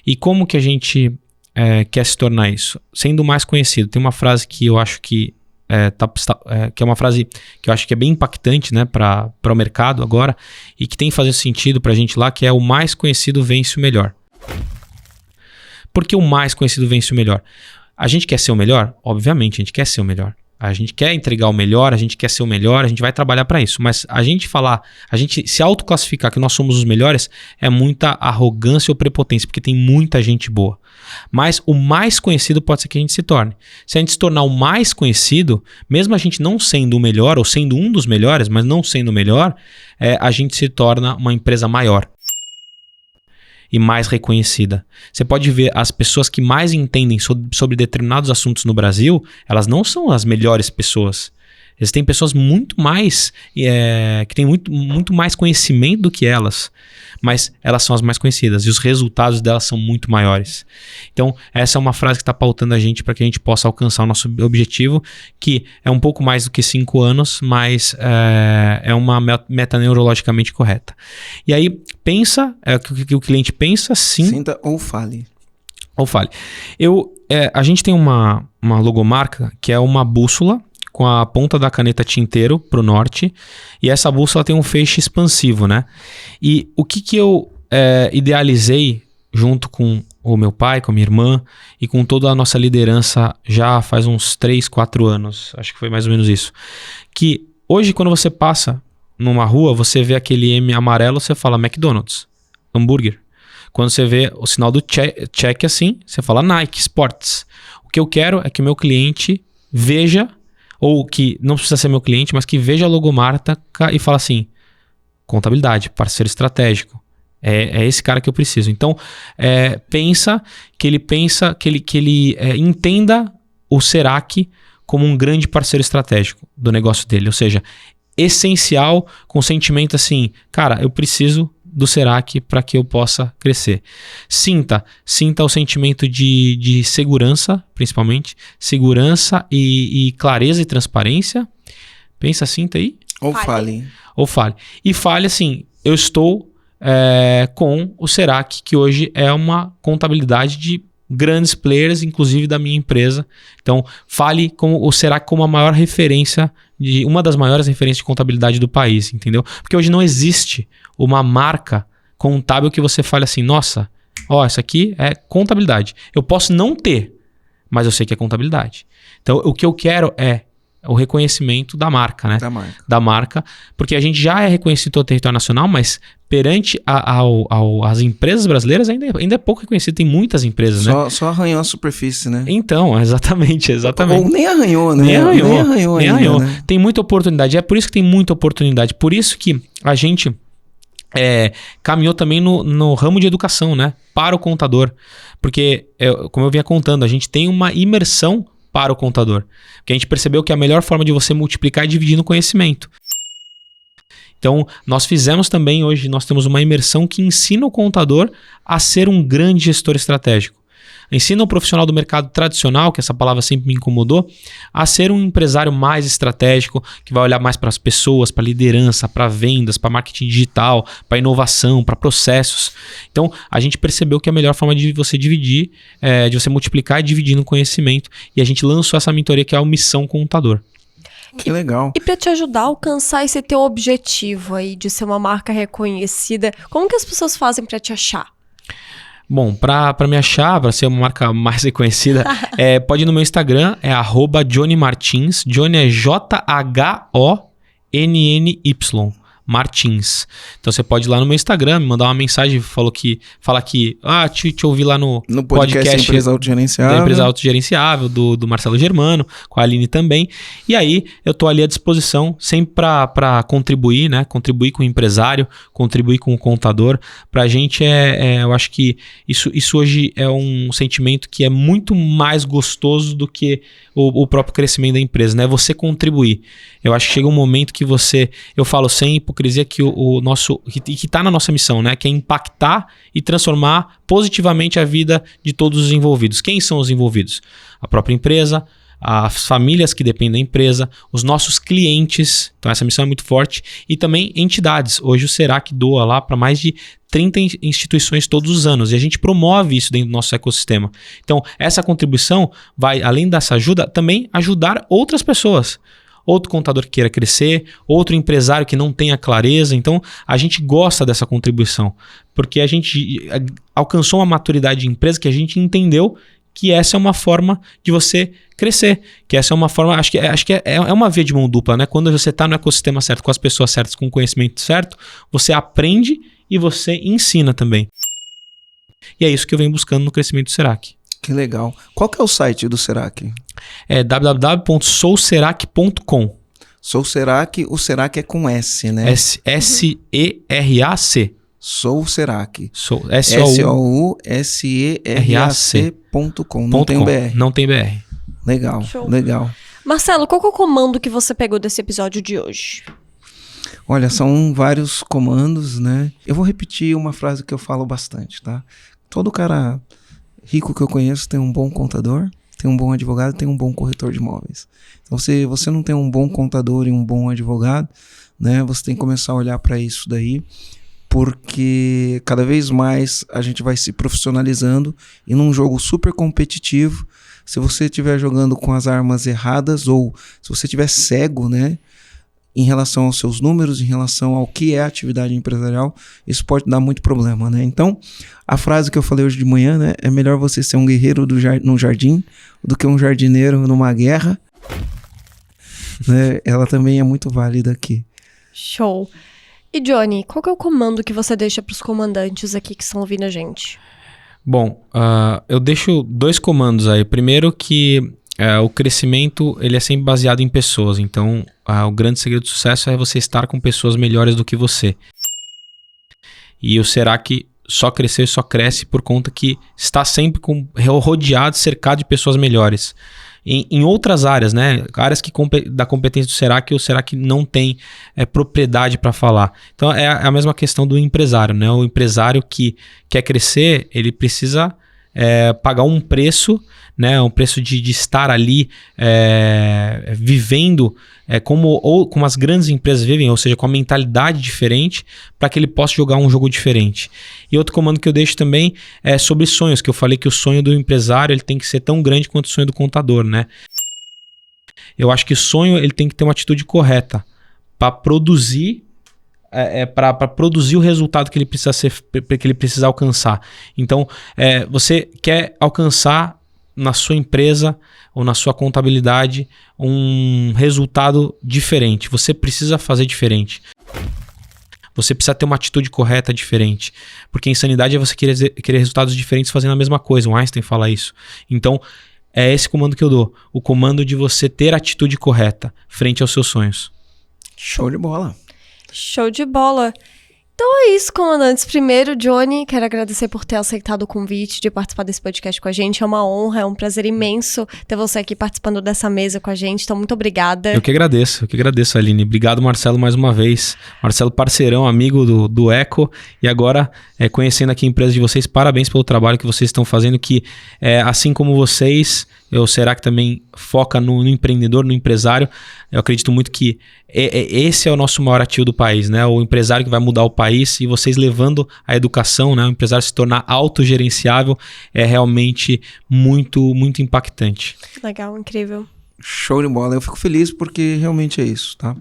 E como que a gente quer se tornar isso? Sendo mais conhecido. Tem uma frase que eu acho que que é uma frase que eu acho que é bem impactante, né, para o mercado agora e que tem que fazer sentido para a gente lá, que é o mais conhecido vence o melhor. Por que o mais conhecido vence o melhor? A gente quer ser o melhor? Obviamente, a gente quer ser o melhor. A gente quer entregar o melhor, a gente quer ser o melhor, a gente vai trabalhar para isso. Mas a gente se autoclassificar que nós somos os melhores é muita arrogância ou prepotência, porque tem muita gente boa. Mas o mais conhecido pode ser que a gente se torne. Se a gente se tornar o mais conhecido, mesmo a gente não sendo o melhor, ou sendo um dos melhores, mas não sendo o melhor, a gente se torna uma empresa maior e mais reconhecida. Você pode ver as pessoas que mais entendem sobre determinados assuntos no Brasil, elas não são as melhores pessoas. Eles têm pessoas muito mais, que têm muito mais conhecimento do que elas, mas elas são as mais conhecidas e os resultados delas são muito maiores. Então, essa é uma frase que está pautando a gente para que a gente possa alcançar o nosso objetivo, que é um pouco mais do que 5 anos, mas é uma meta neurologicamente correta. E aí, pensa, que o cliente pensa, sim. Sinta ou fale. A gente tem uma logomarca que é uma bússola com a ponta da caneta tinteiro para o norte, e essa bússola tem um feixe expansivo, né? E o que eu idealizei junto com o meu pai, com a minha irmã e com toda a nossa liderança já faz uns 3, 4 anos, acho que foi mais ou menos isso, que hoje quando você passa numa rua, você vê aquele M amarelo, você fala McDonald's, hambúrguer. Quando você vê o sinal do check assim, você fala Nike, Sports. O que eu quero é que o meu cliente veja, ou que não precisa ser meu cliente, mas que veja a logomarca e fala assim, contabilidade, parceiro estratégico. É esse cara que eu preciso. Então, que ele entenda o Serac como um grande parceiro estratégico do negócio dele. Ou seja, essencial, com sentimento assim, cara, eu preciso do Serac para que eu possa crescer. Sinta o sentimento de segurança, principalmente. Segurança e clareza e transparência. Pensa, sinta aí. Ou fale. E fale assim, eu estou com o Serac, que hoje é uma contabilidade de grandes players, inclusive da minha empresa. Então, fale com o Serac como a maior referência, uma das maiores referências de contabilidade do país, entendeu? Porque hoje não existe uma marca contábil que você fale assim, nossa, isso aqui é contabilidade. Eu posso não ter, mas eu sei que é contabilidade. Então, o que eu quero é o reconhecimento da marca, né? Da marca, porque a gente já é reconhecido no território nacional, mas perante as empresas brasileiras ainda é pouco reconhecido. Tem muitas empresas, né? Só arranhou a superfície, né? Então, exatamente. Ou nem arranhou, né? Nem arranhou ainda, né? Tem muita oportunidade. É por isso que tem muita oportunidade. Por isso que a gente caminhou também no ramo de educação, né? Para o contador. Porque, como eu vinha contando, a gente tem uma imersão para o contador. Porque a gente percebeu que a melhor forma de você multiplicar é dividindo conhecimento. Então, nós fizemos também, hoje nós temos uma imersão que ensina o contador a ser um grande gestor estratégico. Ensina o profissional do mercado tradicional, que essa palavra sempre me incomodou, a ser um empresário mais estratégico, que vai olhar mais para as pessoas, para liderança, para vendas, para marketing digital, para inovação, para processos. Então, a gente percebeu que a melhor forma de você dividir, de você multiplicar é dividindo conhecimento. E a gente lançou essa mentoria que é a Missão Contador. Que legal. E para te ajudar a alcançar esse teu objetivo aí de ser uma marca reconhecida, como que as pessoas fazem para te achar? Bom, para me achar, para ser uma marca mais reconhecida, pode ir no meu Instagram, @JohnnyMartins. Johnny é JHONNY. Martins. Então você pode ir lá no meu Instagram, me mandar uma mensagem, fala que te ouvi lá no podcast Empresa Autogerenciável. Da Empresa Autogerenciável, do Marcelo Germano, com a Aline também. E aí eu tô ali à disposição sempre para contribuir, né? Contribuir com o empresário, contribuir com o contador. Pra gente eu acho que isso hoje é um sentimento que é muito mais gostoso do que o próprio crescimento da empresa, né? Você contribuir. Eu acho que chega um momento que eu falo sem hipocrisia que que tá na nossa missão, né? Que é impactar e transformar positivamente a vida de todos os envolvidos. Quem são os envolvidos? A própria empresa, as famílias que dependem da empresa, os nossos clientes, então essa missão é muito forte, e também entidades. Hoje o Serac doa lá para mais de 30 instituições todos os anos, e a gente promove isso dentro do nosso ecossistema. Então essa contribuição vai, além dessa ajuda, também ajudar outras pessoas. Outro contador que queira crescer, outro empresário que não tenha clareza. Então a gente gosta dessa contribuição, porque a gente alcançou uma maturidade de empresa que a gente entendeu que essa é uma forma de você crescer, que essa é uma forma, acho que é uma via de mão dupla, né? Quando você está no ecossistema certo, com as pessoas certas, com o conhecimento certo, você aprende e você ensina também. E é isso que eu venho buscando no crescimento do Serac. Que legal. Qual que é o site do Serac? É www.souserac.com. Sou Serac, o Serac é com S, né? S-E-R-A-C. Sou Serac. S-O-U-S-E-R-A-C.com. Não tem o BR. Não tem BR. Legal, Show. legal. Marcelo, qual que é o comando que você pegou desse episódio de hoje? Olha, são vários comandos, né? Eu vou repetir uma frase que eu falo bastante, tá? Todo cara rico que eu conheço tem um bom contador, tem um bom advogado, tem um bom corretor de imóveis. Então, você não tem um bom contador e um bom advogado, né? Você tem que começar a olhar para isso daí, porque cada vez mais a gente vai se profissionalizando e num jogo super competitivo, se você estiver jogando com as armas erradas ou se você estiver cego, né, em relação aos seus números, em relação ao que é a atividade empresarial, isso pode dar muito problema, né? Então, a frase que eu falei hoje de manhã, né, é melhor você ser um guerreiro num jardim do que um jardineiro numa guerra, né? Ela também é muito válida aqui. Show. E Johnny, qual que é o comando que você deixa para os comandantes aqui que estão ouvindo a gente? Bom, eu deixo 2 comandos aí. Primeiro que o crescimento ele é sempre baseado em pessoas. Então, o grande segredo do sucesso é você estar com pessoas melhores do que você. E o Serac só cresceu e só cresce por conta que está sempre rodeado, cercado de pessoas melhores. Em outras áreas, né? Áreas da competência do Serac, o Serac não tem propriedade para falar. Então é a mesma questão do empresário, né? O empresário que quer crescer, ele precisa pagar um preço, né? Um preço de estar ali vivendo como as grandes empresas vivem, ou seja, com a mentalidade diferente, para que ele possa jogar um jogo diferente. E outro comando que eu deixo também é sobre sonhos, que eu falei que o sonho do empresário ele tem que ser tão grande quanto o sonho do contador, né? Eu acho que o sonho ele tem que ter uma atitude correta para produzir para produzir o resultado que ele precisa alcançar. Então, você quer alcançar na sua empresa ou na sua contabilidade um resultado diferente. Você precisa fazer diferente. Você precisa ter uma atitude correta diferente. Porque insanidade é você querer resultados diferentes fazendo a mesma coisa. O Einstein fala isso. Então, é esse comando que eu dou. O comando de você ter a atitude correta frente aos seus sonhos. Show de bola. Show de bola. Então é isso, comandantes. Primeiro, Johnny, quero agradecer por ter aceitado o convite de participar desse podcast com a gente. É uma honra, é um prazer imenso ter você aqui participando dessa mesa com a gente. Então, muito obrigada. Eu que agradeço, Aline. Obrigado, Marcelo, mais uma vez. Marcelo, parceirão, amigo do Eco. E agora, conhecendo aqui a empresa de vocês, parabéns pelo trabalho que vocês estão fazendo, que assim como vocês, o Serac também foca no empreendedor, no empresário. Eu acredito muito que esse é o nosso maior ativo do país, né? O empresário que vai mudar o país, e vocês levando a educação, né? O empresário se tornar autogerenciável é realmente muito, muito impactante. Legal, incrível. Show de bola. Eu fico feliz porque realmente é isso, tá?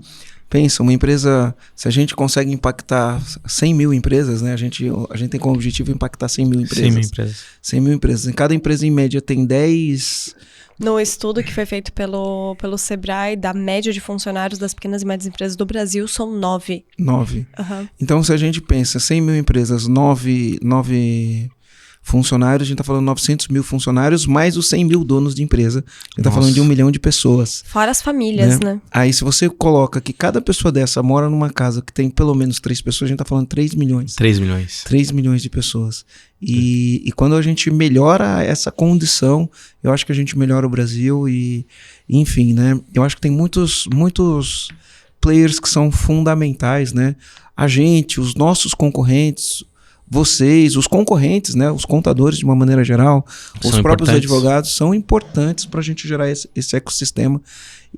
Pensa, uma empresa, se a gente consegue impactar 100 mil empresas, né? A gente tem como objetivo impactar 100 mil empresas. 100 mil empresas. 100 mil empresas. Em cada empresa, em média, tem 10 No estudo que foi feito pelo Sebrae, da média de funcionários das pequenas e médias empresas do Brasil, são 9. 9. Uhum. Então, se a gente pensa 100 mil empresas, 9 funcionários, a gente está falando 900 mil funcionários, mais os 100 mil donos de empresa. A gente está falando de 1 milhão de pessoas. Fora as famílias, né? Aí, se você coloca que cada pessoa dessa mora numa casa que tem pelo menos 3 pessoas, a gente está falando 3 milhões. 3 milhões. 3 milhões de pessoas. E quando a gente melhora essa condição, eu acho que a gente melhora o Brasil enfim, né? Eu acho que tem muitos players que são fundamentais, né? A gente, os nossos concorrentes, vocês, os concorrentes, né, os contadores de uma maneira geral, os próprios advogados são importantes para a gente gerar esse ecossistema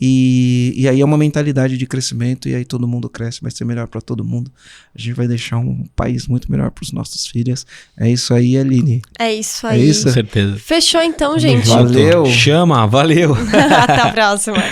e aí é uma mentalidade de crescimento e aí todo mundo cresce, vai ser melhor para todo mundo. A gente vai deixar um país muito melhor para os nossos filhos. É isso aí, Aline. É isso aí. É isso? Com certeza. Fechou então, gente. Valeu. Chama, valeu. Até a próxima.